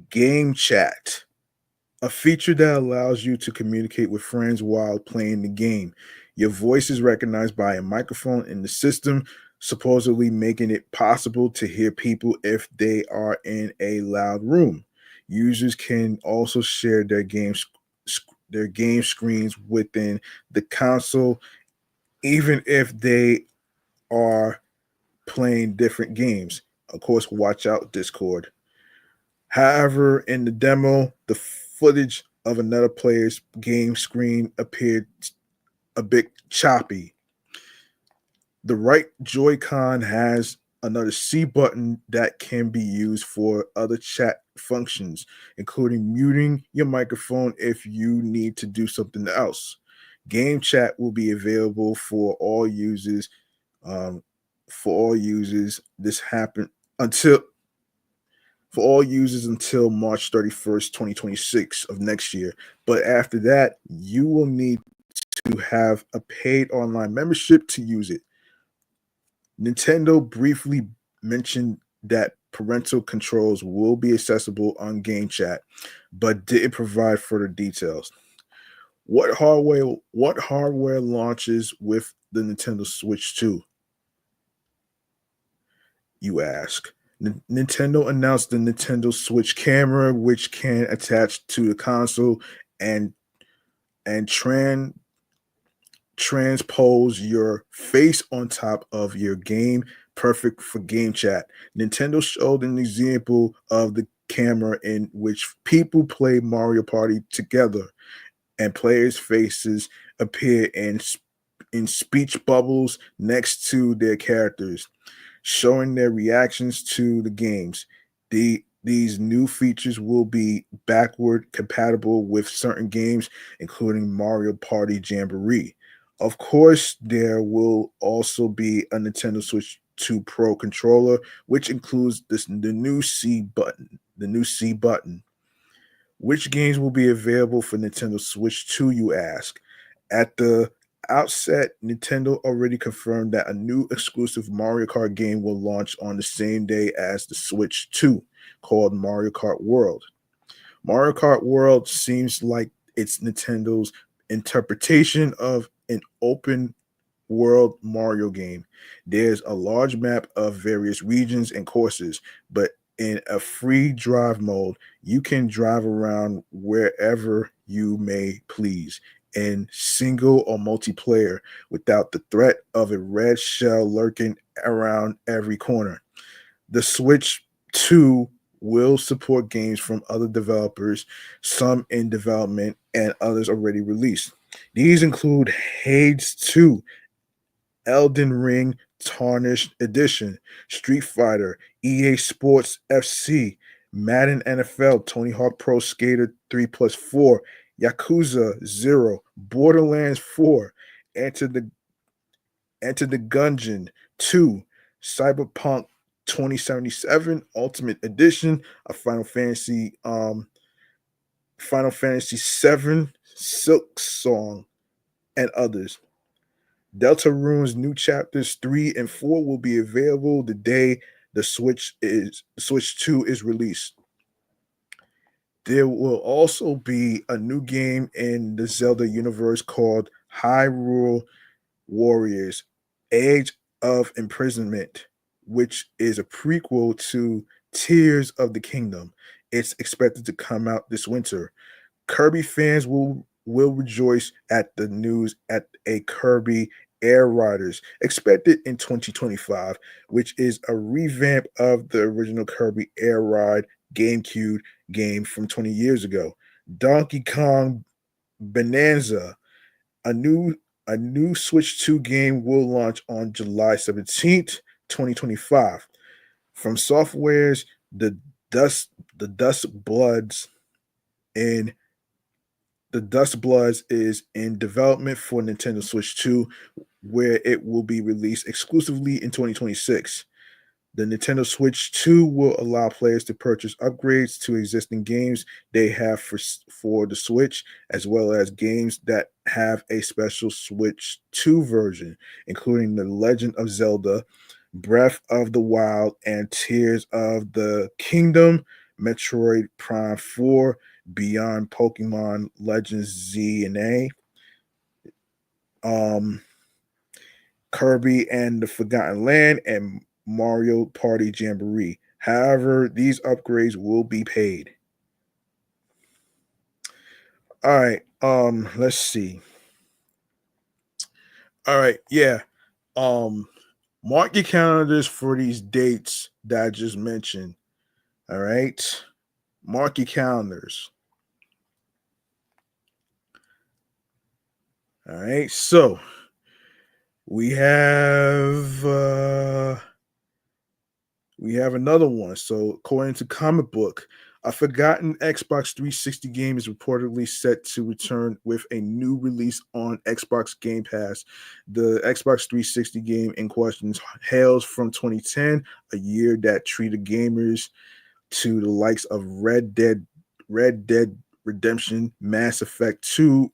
Game Chat, a feature that allows you to communicate with friends while playing the game. Your voice is recognized by a microphone in the system, supposedly making it possible to hear people if they are in a loud room. Users can also share their game screens within the console, even if they are playing different games. Of course, watch out, Discord. However, in the demo, the footage of another player's game screen appeared a bit choppy. The right Joy-Con has another C button that can be used for other chat functions, including muting your microphone if you need to do something else. Game chat will be available for all users. Um, this happened until for all users until March 31st, 2026 of next year. But after that, you will need to have a paid online membership to use it. Nintendo briefly mentioned that parental controls will be accessible on Game Chat, but didn't provide further details. What hardware launches with the Nintendo Switch 2, you ask? Nintendo announced the Nintendo Switch camera, which can attach to the console and and transpose your face on top of your game, perfect for game chat. Nintendo showed an example of the camera in which people play Mario Party together, and players' faces appear in speech bubbles next to their characters, showing their reactions to the games. These new features will be backward compatible with certain games, including Mario Party Jamboree. Of course, there will also be a Nintendo Switch 2 Pro controller, which includes the new C button. The new C button. Which games will be available for Nintendo Switch 2, you ask? At the outset, Nintendo already confirmed that a new exclusive Mario Kart game will launch on the same day as the Switch 2, called Mario Kart World. Mario Kart World seems like it's Nintendo's interpretation of an open world Mario game. There's a large map of various regions and courses, but in a free drive mode, you can drive around wherever you may please in single or multiplayer without the threat of a red shell lurking around every corner. The Switch 2 will support games from other developers, some in development and others already released. These include Hades 2, Elden Ring Tarnished Edition, Street Fighter, EA Sports FC, Madden NFL, Tony Hawk Pro Skater 3 plus 4, Yakuza 0, Borderlands 4, Enter the Enter the Gungeon 2, Cyberpunk 2077 Ultimate Edition, a Final Fantasy 7 Silk Song, and others. Deltarune's new chapters 3 and 4 will be available the day the Switch 2 is released. There will also be a new game in the Zelda universe called Hyrule Warriors: Age of Imprisonment, which is a prequel to Tears of the Kingdom. It's expected to come out this winter. Kirby fans will rejoice at the news at a Kirby Air Riders expected in 2025, which is a revamp of the original Kirby Air Ride GameCube game from 20 years ago. Donkey Kong Bonanza, a new Switch 2 game, will launch on July 17th, 2025. From Software's the Dust Bloods in The Dust Bloods is in development for Nintendo Switch 2, where it will be released exclusively in 2026. The Nintendo Switch 2 will allow players to purchase upgrades to existing games they have for the Switch, as well as games that have a special Switch 2 version, including The Legend of Zelda, Breath of the Wild, and Tears of the Kingdom, Metroid Prime 4, Beyond Pokemon Legends Z and A, um, Kirby and the Forgotten Land, and Mario Party Jamboree. However, these upgrades will be paid. All right. Let's see. All right, yeah. Um, Mark your calendars for these dates that I just mentioned. All right. Mark your calendars. All right. So we have we have another one. So, according to Comic Book, a forgotten Xbox 360 game is reportedly set to return with a new release on Xbox Game Pass. The Xbox 360 game in question hails from 2010, a year that treated gamers to the likes of Red Dead Redemption, Mass Effect 2,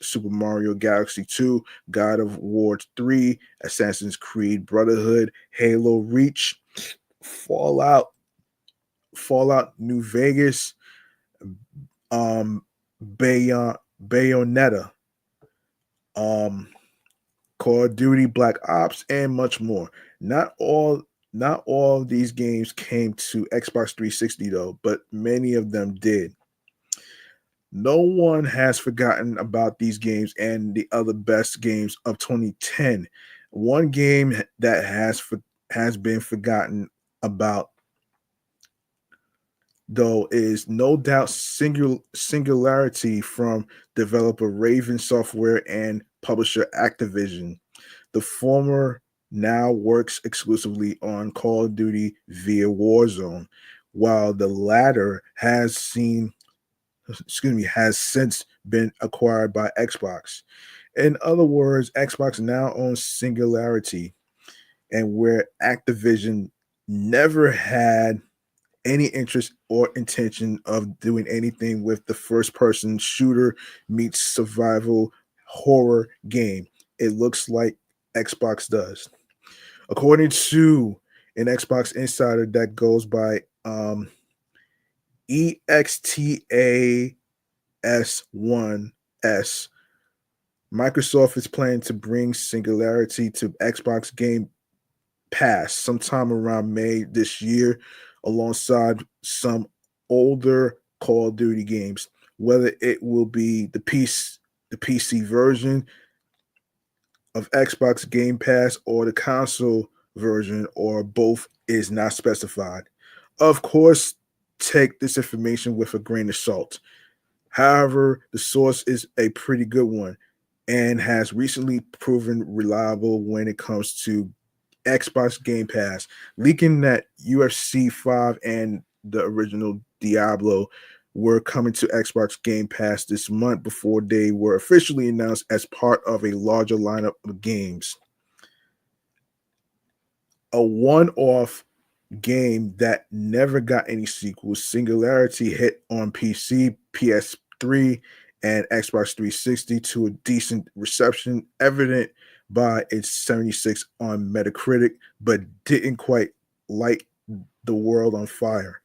Super Mario Galaxy 2, God of War 3, Assassin's Creed Brotherhood, Halo Reach, Fallout, Fallout New Vegas, um, Bayonetta, um, Call of Duty Black Ops, and much more. Not all of these games came to Xbox 360 though, but many of them did. No one has forgotten about these games and the other best games of 2010. One game that has been forgotten about though is no doubt Singularity from developer Raven Software and publisher Activision. The former now works exclusively on Call of Duty via Warzone, while the latter has since been acquired by Xbox. In other words, Xbox now owns Singularity, and where Activision never had any interest or intention of doing anything with the first person shooter meets survival horror game. It looks like Xbox does. According to an Xbox insider that goes by EXTAS1S, Microsoft is planning to bring Singularity to Xbox Game Pass sometime around May this year, alongside some older Call of Duty games. Whether it will be the PC version of Xbox Game Pass or the console version, or both, is not specified. Of course, take this information with a grain of salt. However, the source is a pretty good one and has recently proven reliable when it comes to Xbox Game Pass, leaking that UFC 5 and the original Diablo were coming to Xbox Game Pass this month before they were officially announced as part of a larger lineup of games. A one off game that never got any sequels, Singularity hit on PC, PS3, and Xbox 360 to a decent reception, evident by its 76 on Metacritic, but didn't quite light the world on fire.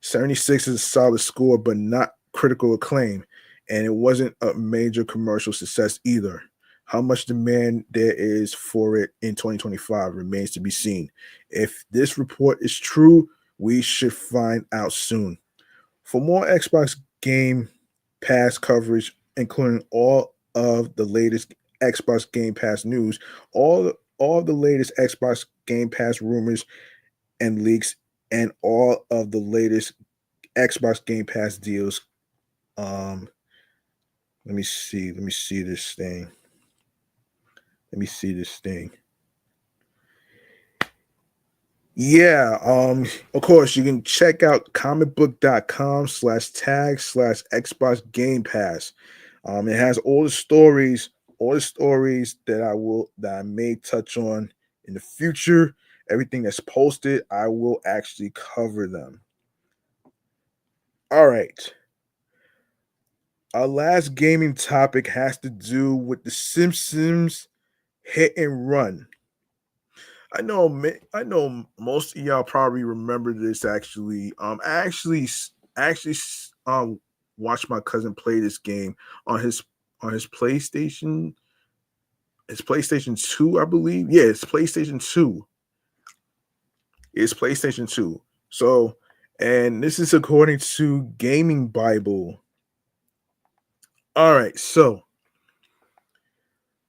76 is a solid score, but not critical acclaim, and it wasn't a major commercial success either. How much demand there is for it in 2025 remains to be seen. If this report is true, we should find out soon. For more Xbox Game Pass coverage, including all of the latest Xbox Game Pass news, all of the latest Xbox Game Pass rumors and leaks, and all of the latest Xbox Game Pass deals. Um, let me see. Let me see this thing. Let me see this thing. Yeah, of course, you can check out comicbook.com/tag/Xbox Game Pass. It has all the stories that I may touch on in the future, everything that's posted, I will actually cover them. All right. Our last gaming topic has to do with the Simpsons Hit and Run. I know most of y'all probably remember this actually. I actually watched my cousin play this game on his PlayStation. It's PlayStation 2, I believe. Yeah, it's PlayStation 2. It's PlayStation 2. So, and this is according to Gaming Bible. All right, so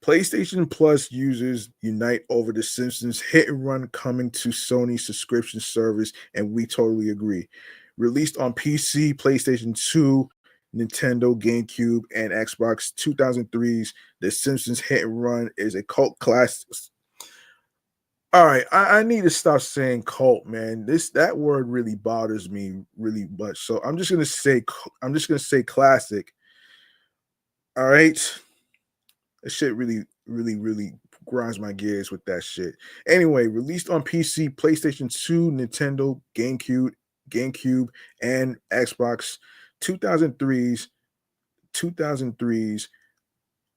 PlayStation Plus users unite over the Simpsons Hit and Run coming to Sony's subscription service, and we totally agree. Released on PC, PlayStation 2, Nintendo, GameCube, and Xbox 2003's The Simpsons Hit and Run is a cult classic. All right, I need to stop saying cult, man. That word really bothers me really much. So I'm just gonna say classic. All right. That shit really grinds my gears with that shit. Anyway, released on PC, PlayStation 2, Nintendo, GameCube, and Xbox 2003's 2003's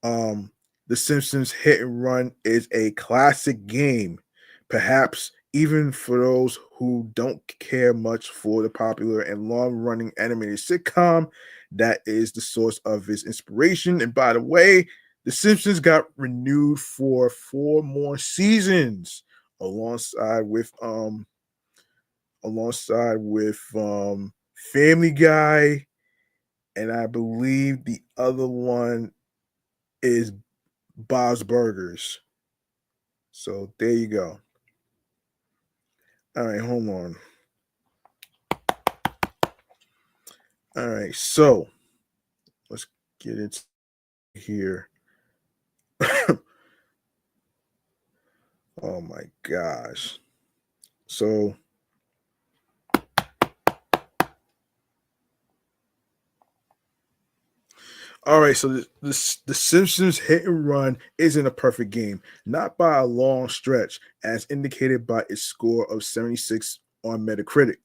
The Simpsons Hit and Run is a classic game, perhaps even for those who don't care much for the popular and long-running animated sitcom that is the source of its inspiration. And by the way, The Simpsons got renewed for 4 more seasons alongside with Family Guy, and I believe the other one is Bob's Burgers. So there you go. All right, hold on. All right, so let's get it here. Oh my gosh. So all right, so the Simpsons Hit and Run isn't a perfect game, not by a long stretch, as indicated by its score of 76 on Metacritic.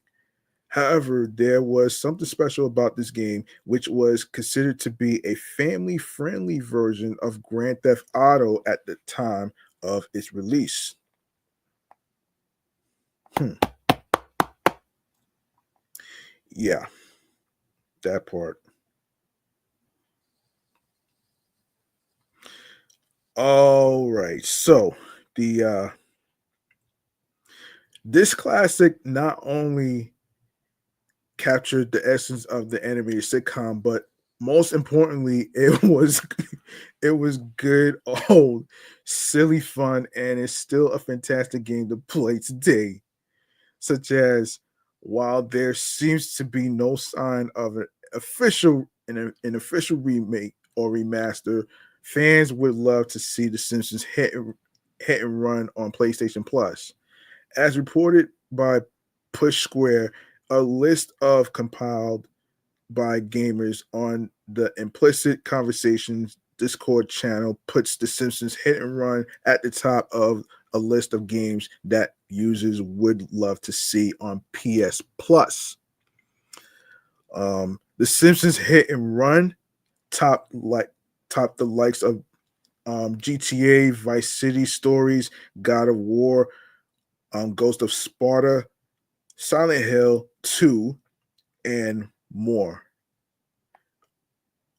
However, there was something special about this game, which was considered to be a family friendly version of Grand Theft Auto at the time of its release. Hmm. Yeah, that part. All right, so the this classic not only captured the essence of the animated sitcom, but most importantly, it was good, old, silly fun, and it's still a fantastic game to play today. Such as, while there seems to be no sign of an official remake or remaster, fans would love to see The Simpsons hit and run on PlayStation Plus. As reported by Push Square, a list of compiled by gamers on the Implicit Conversations Discord channel puts The Simpsons Hit and Run at the top of a list of games that users would love to see on PS Plus. The Simpsons Hit and Run top like top the likes of GTA, Vice City Stories, God of War, Ghost of Sparta, Silent Hill 2, and more.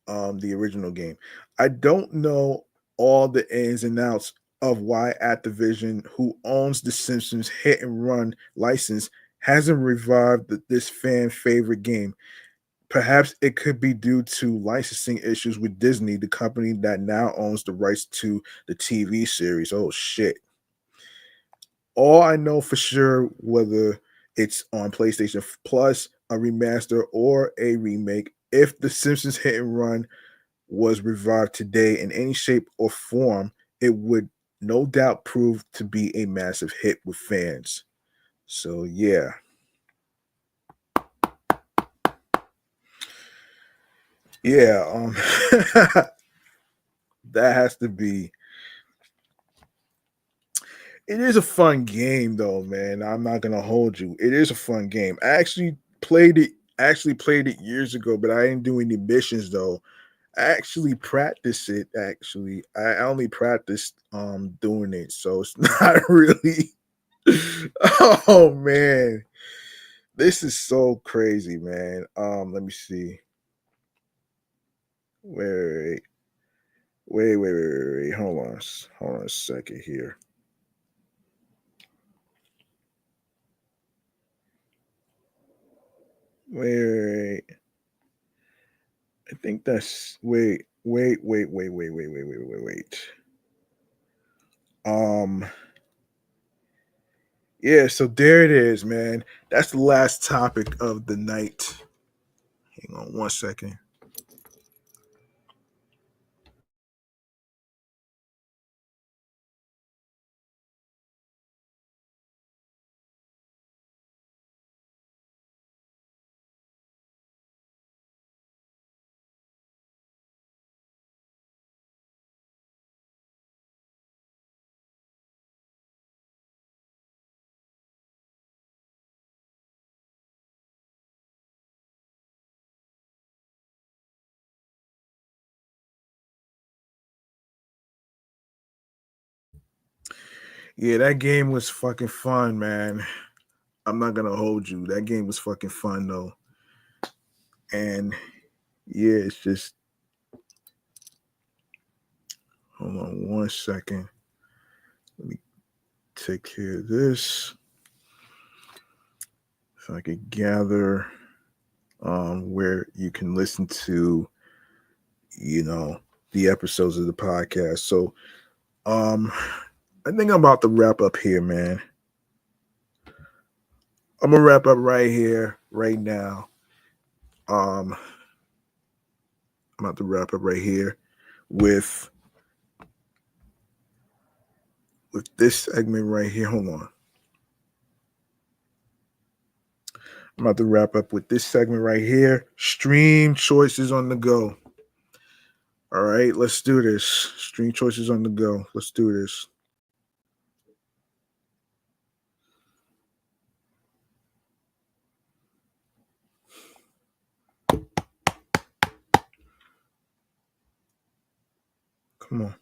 The original game. I don't know all the ins and outs of why Activision, who owns the Simpsons Hit and Run license, hasn't revived this fan favorite game. Perhaps it could be due to licensing issues with Disney, the company that now owns the rights to the TV series. Oh shit. All I know for sure, whether it's on PlayStation Plus, a remaster, or a remake, if The Simpsons Hit and Run was revived today in any shape or form, it would no doubt prove to be a massive hit with fans. So yeah. Yeah, that has to be It is a fun game though, man. I'm not gonna hold you. It is a fun game. I actually played it years ago, but I didn't do any missions though. I actually practice it. Actually, I only practiced doing it, so it's not really. Oh man, this is so crazy, man. Let me see. Wait, wait. Hold on a second here. Wait. I think that's wait. Um, yeah, so there it is, man. That's the last topic of the night. Hang on one second. Yeah, that game was fucking fun, man. I'm not gonna hold you. That game was fucking fun though. And yeah, it's just hold on one second. Let me take care of this. So I could gather where you can listen to, you know, the episodes of the podcast. So I think I'm about to wrap up here, man. I'm gonna wrap up right here, right now. I'm about to wrap up right here with this segment right here. Hold on. I'm about to wrap up with this segment right here. Stream choices on the go. All right, let's do this. Stream choices on the go. Let's do this. Come on.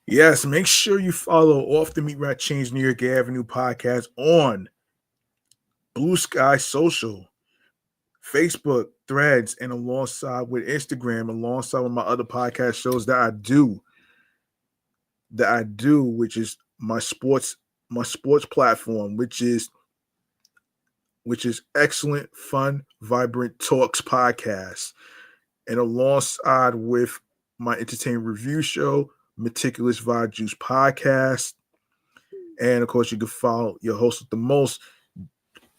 Yes, make sure you follow Off the Meat Rat Chainz New York Avenue podcast on Bluesky Social, Facebook, Threads, and alongside with Instagram, alongside with my other podcast shows that I do, which is my sports platform, which is excellent, fun, vibrant talks podcast, and alongside with my entertainment review show, Meticulous Vibe Juice podcast, and of course you can follow your host with the most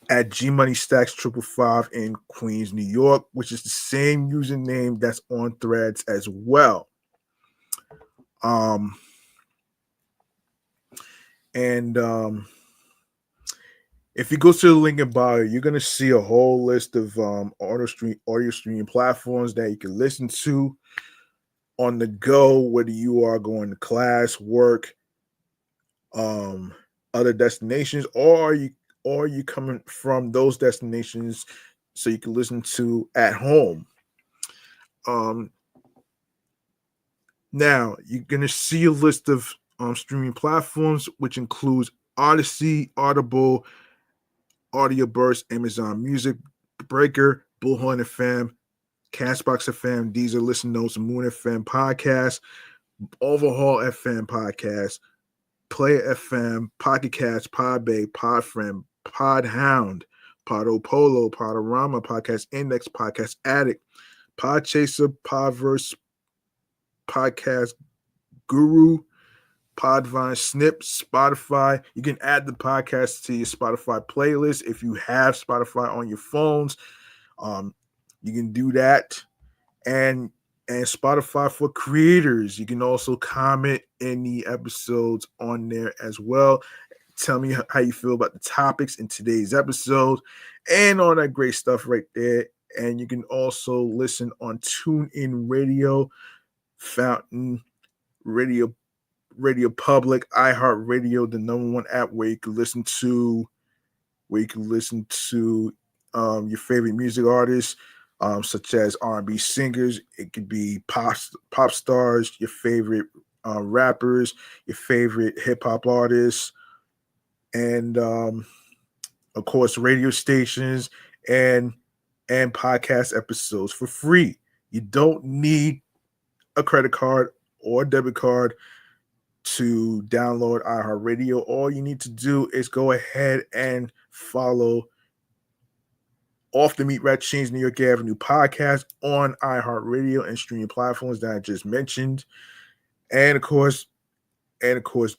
at G Money Stacks 555 in Queens, New York, which is the same username that's on Threads as well. Um, and if you go to the link in bio, you're gonna see a whole list of audio streaming platforms that you can listen to on the go, whether you are going to class, work, um, other destinations, or you coming from those destinations so you can listen to at home. Um, Now you're gonna see a list of streaming platforms, which includes Odyssey, Audible, Audio Burst, Amazon Music, Breaker, Bullhorn FM, Castbox FM, Deezer, Listen Notes, Moon FM Podcast, Overhaul FM Podcast, Player FM, Pocket Cast, Podbay, Podfriend, Podhound, Podopolo, Podorama, Podcast Index, Podcast Addict, Podchaser, Podverse, Podcast Guru, Podvine, Snip, Spotify. You can add the podcast to your Spotify playlist if you have Spotify on your phones. You can do that, and Spotify for creators. You can also comment any episodes on there as well. Tell me how you feel about the topics in today's episode and all that great stuff right there. And you can also listen on TuneIn Radio, Fountain Radio, Radio Public, iHeartRadio, the number one app where you can listen to your favorite music artists, such as R&B singers. It could be pop stars, your favorite rappers, your favorite hip hop artists, and of course radio stations and podcast episodes for free. You don't need a credit card or debit card to download iHeartRadio. All you need to do is go ahead and follow Off the Meat Rat Chainz New York Avenue podcast on iHeartRadio and streaming platforms that I just mentioned. And of course, and of course,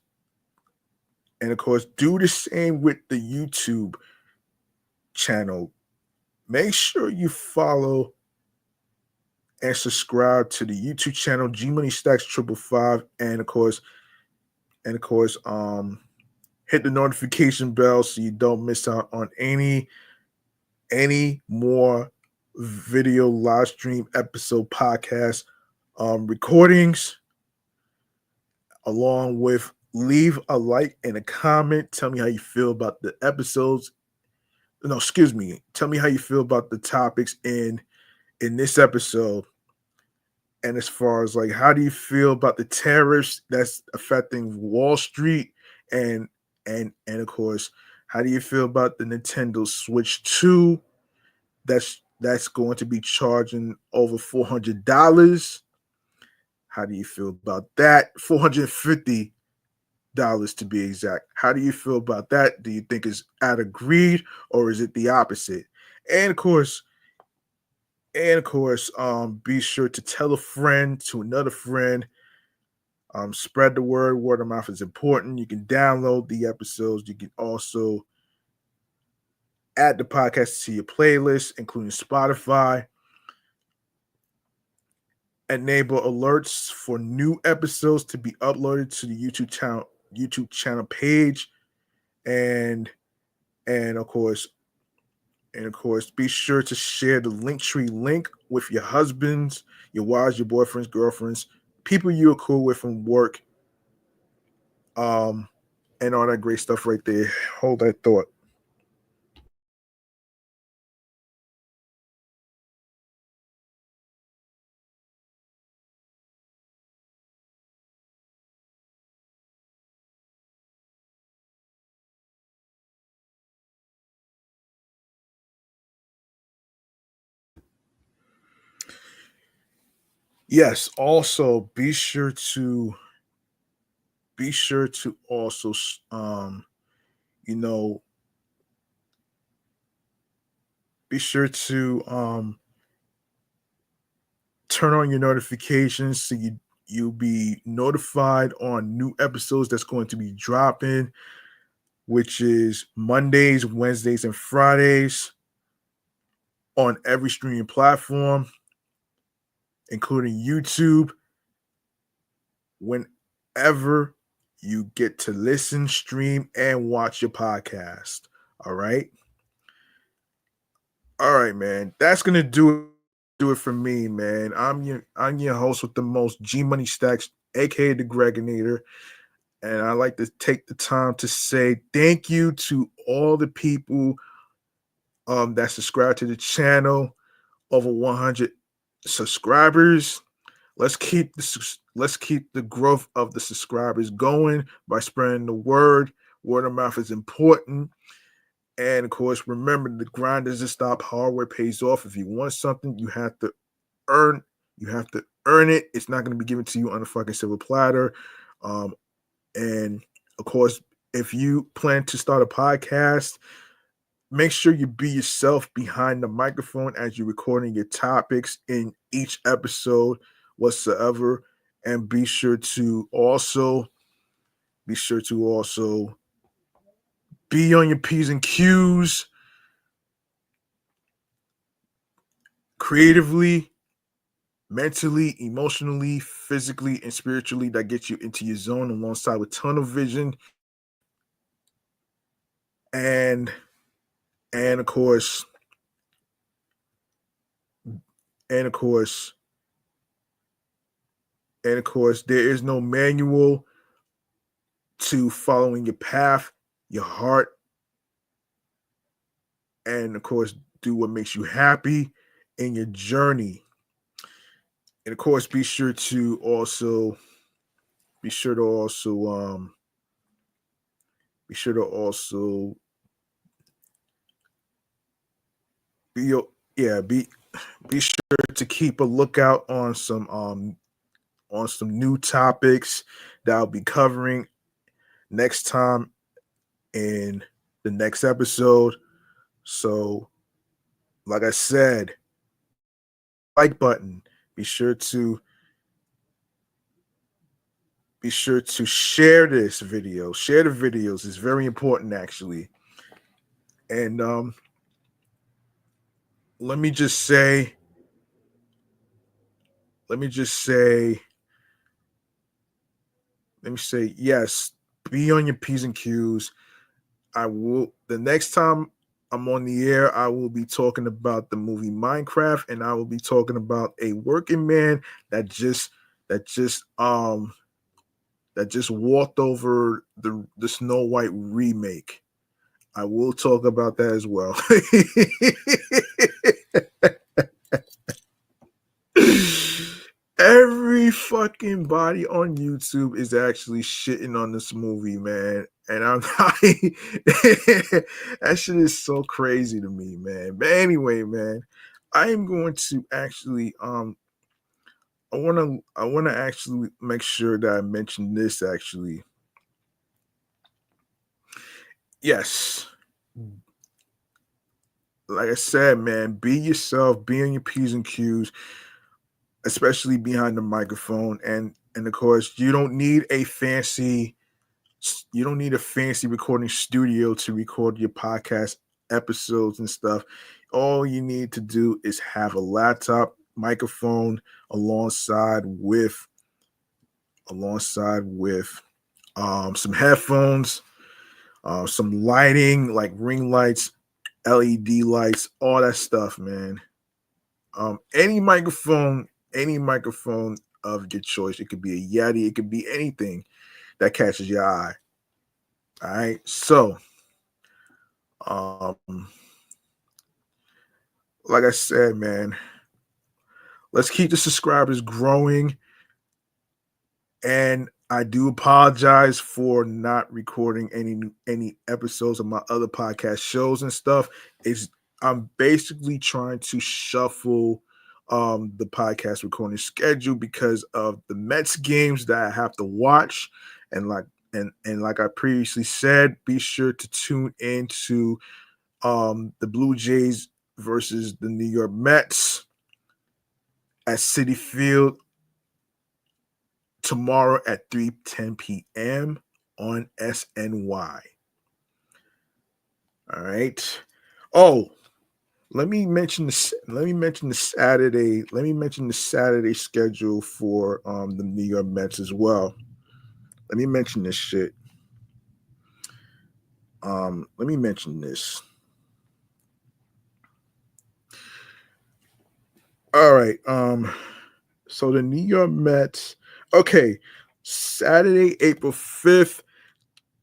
and of course, do the same with the YouTube channel. Make sure you follow and subscribe to the YouTube channel G Money Stacks 555, and of course, hit the notification bell so you don't miss out on any more video live stream episode podcast recordings, along with leave a like and a comment. Tell me how you feel about the episodes. No, excuse me. Tell me how you feel about the topics in this episode. And as far as like, how do you feel about the tariffs that's affecting Wall Street, and of course, how do you feel about the Nintendo Switch 2 that's going to be charging over $400? How do you feel about that? $450 to be exact. How do you feel about that? Do you think it's out of greed, or is it the opposite? And of course, be sure to tell a friend to another friend. Spread the word. Word of mouth is important. You can download the episodes. You can also add the podcast to your playlist, including Spotify. Enable alerts for new episodes to be uploaded to the YouTube channel page, and of course, be sure to share the Linktree link with your husbands, your wives, your boyfriends, girlfriends, people you're cool with from work, and all that great stuff right there. Hold that thought. Yes, also be sure to also you know be sure to turn on your notifications so you'll be notified on new episodes that's going to be dropping, which is Mondays, Wednesdays, and Fridays on every streaming platform, including YouTube. Whenever you get to listen, stream, and watch your podcast. All right. All right, man. That's gonna do it for me, man. I'm your host with the most, G Money Stacks, aka the Gregonator. And I like to take the time to say thank you to all the people that subscribe to the channel. Over 100 subscribers. Let's keep the growth of the subscribers going by spreading the word. Word of mouth is important. And of course, remember, the grind doesn't stop. Hard work pays off. If you want something, you have to earn. You have to earn it. It's not going to be given to you on a fucking silver platter. And of course, if you plan to start a podcast, make sure you be yourself behind the microphone as you're recording your topics in each episode whatsoever. And be sure to also be on your P's and Q's creatively, mentally, emotionally, physically, and spiritually. That gets you into your zone alongside with tunnel vision. And of course, And of course, there is no manual to following your path, your heart, and of course, do what makes you happy in your journey. And of course, be sure to also be sure to also be sure to also be yeah be sure to keep a lookout on some new topics that I'll be covering next time in the next episode. So, like I said, like button. Be sure to share this video. Share the videos. It's very important actually. And let me just say let me say yes, be on your P's and Q's. I will the next time I'm on the air, I will be talking about the movie Minecraft, and I will be talking about a working man that just that just um that just walked over the Snow White remake. I will talk about that as well. Every fucking body on YouTube is actually shitting on this movie, man. And I'm not, that shit is so crazy to me, man. But anyway, man, I am going to actually I wanna actually make sure that I mention this actually. Yes. Like I said, man, be yourself, be on your P's and Q's, especially behind the microphone. And of course, you don't need a fancy recording studio to record your podcast episodes and stuff. All you need to do is have a laptop, microphone alongside with some headphones, some lighting like ring lights, LED lights, all that stuff, man. Any microphone of your choice. It could be a Yeti, it could be anything that catches your eye. All right. So, um, like I said, man, let's keep the subscribers growing. And I do apologize for not recording any episodes of my other podcast shows and stuff. It's I'm basically trying to shuffle the podcast recording schedule because of the Mets games that I have to watch. And like I previously said, be sure to tune in to the Blue Jays versus the New York Mets at Citi Field tomorrow at 3:10 p.m. on SNY. All right. Oh, let me mention this. Let me mention the Saturday. Let me mention the Saturday schedule for the New York Mets as well. Let me mention this shit. Let me mention this. All right. So the New York Mets. Okay. Saturday, April 5th,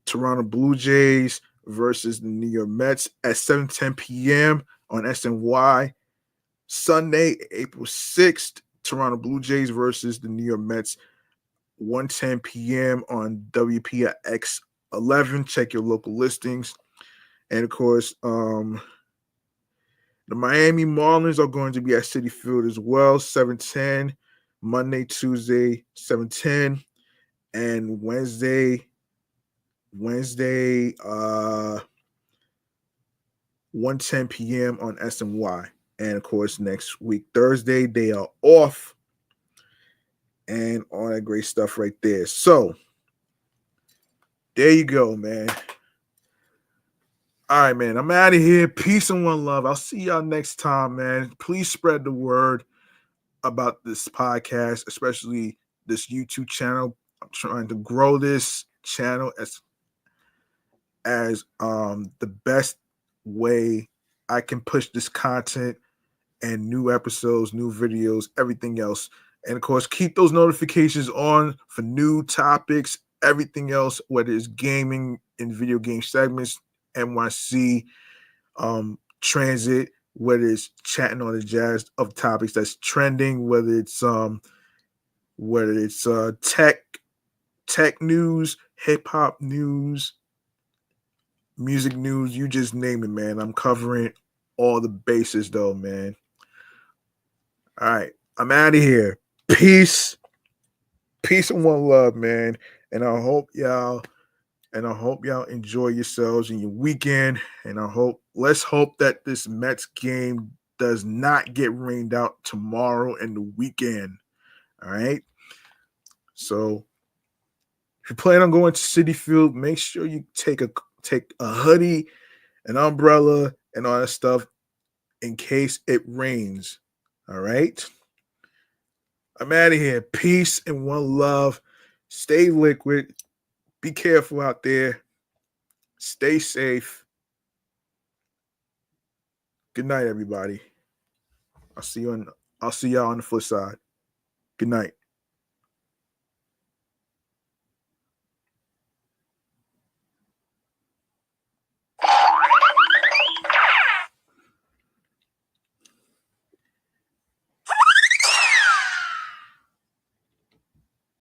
Toronto Blue Jays versus the New York Mets at 7:10 p.m. on SNY. Sunday, April 6th, Toronto Blue Jays versus the New York Mets, 1:10 p.m. on WPX 11. Check your local listings. And of course, the Miami Marlins are going to be at Citi Field as well, 7:10, Monday, Tuesday, 7:10, and Wednesday, 1:10 p.m. on SNY. And of course, next week, Thursday, they are off. And all that great stuff right there. So, there you go, man. All right, man. I'm out of here. Peace and one love. I'll see y'all next time, man. Please spread the word about this podcast, especially this YouTube channel. I'm trying to grow this channel as the best way I can push this content and new episodes, new videos, everything else. And of course, keep those notifications on for new topics, everything else, whether it's gaming and video game segments, NYC, transit, whether it's chatting on the jazz of topics that's trending, whether it's tech news, hip hop news, music news, you just name it, man. I'm covering all the bases though, man. All right, I'm out of here. Peace. Peace and one love, man. And I hope y'all enjoy yourselves in your weekend. And let's hope that this Mets game does not get rained out tomorrow and the weekend. All right. So if you plan on going to Citi Field, make sure you take a hoodie, an umbrella, and all that stuff in case it rains. All right. I'm out of here. Peace and one love. Stay liquid. Be careful out there. Stay safe. Good night, everybody. I'll see y'all on the flip side. Good night.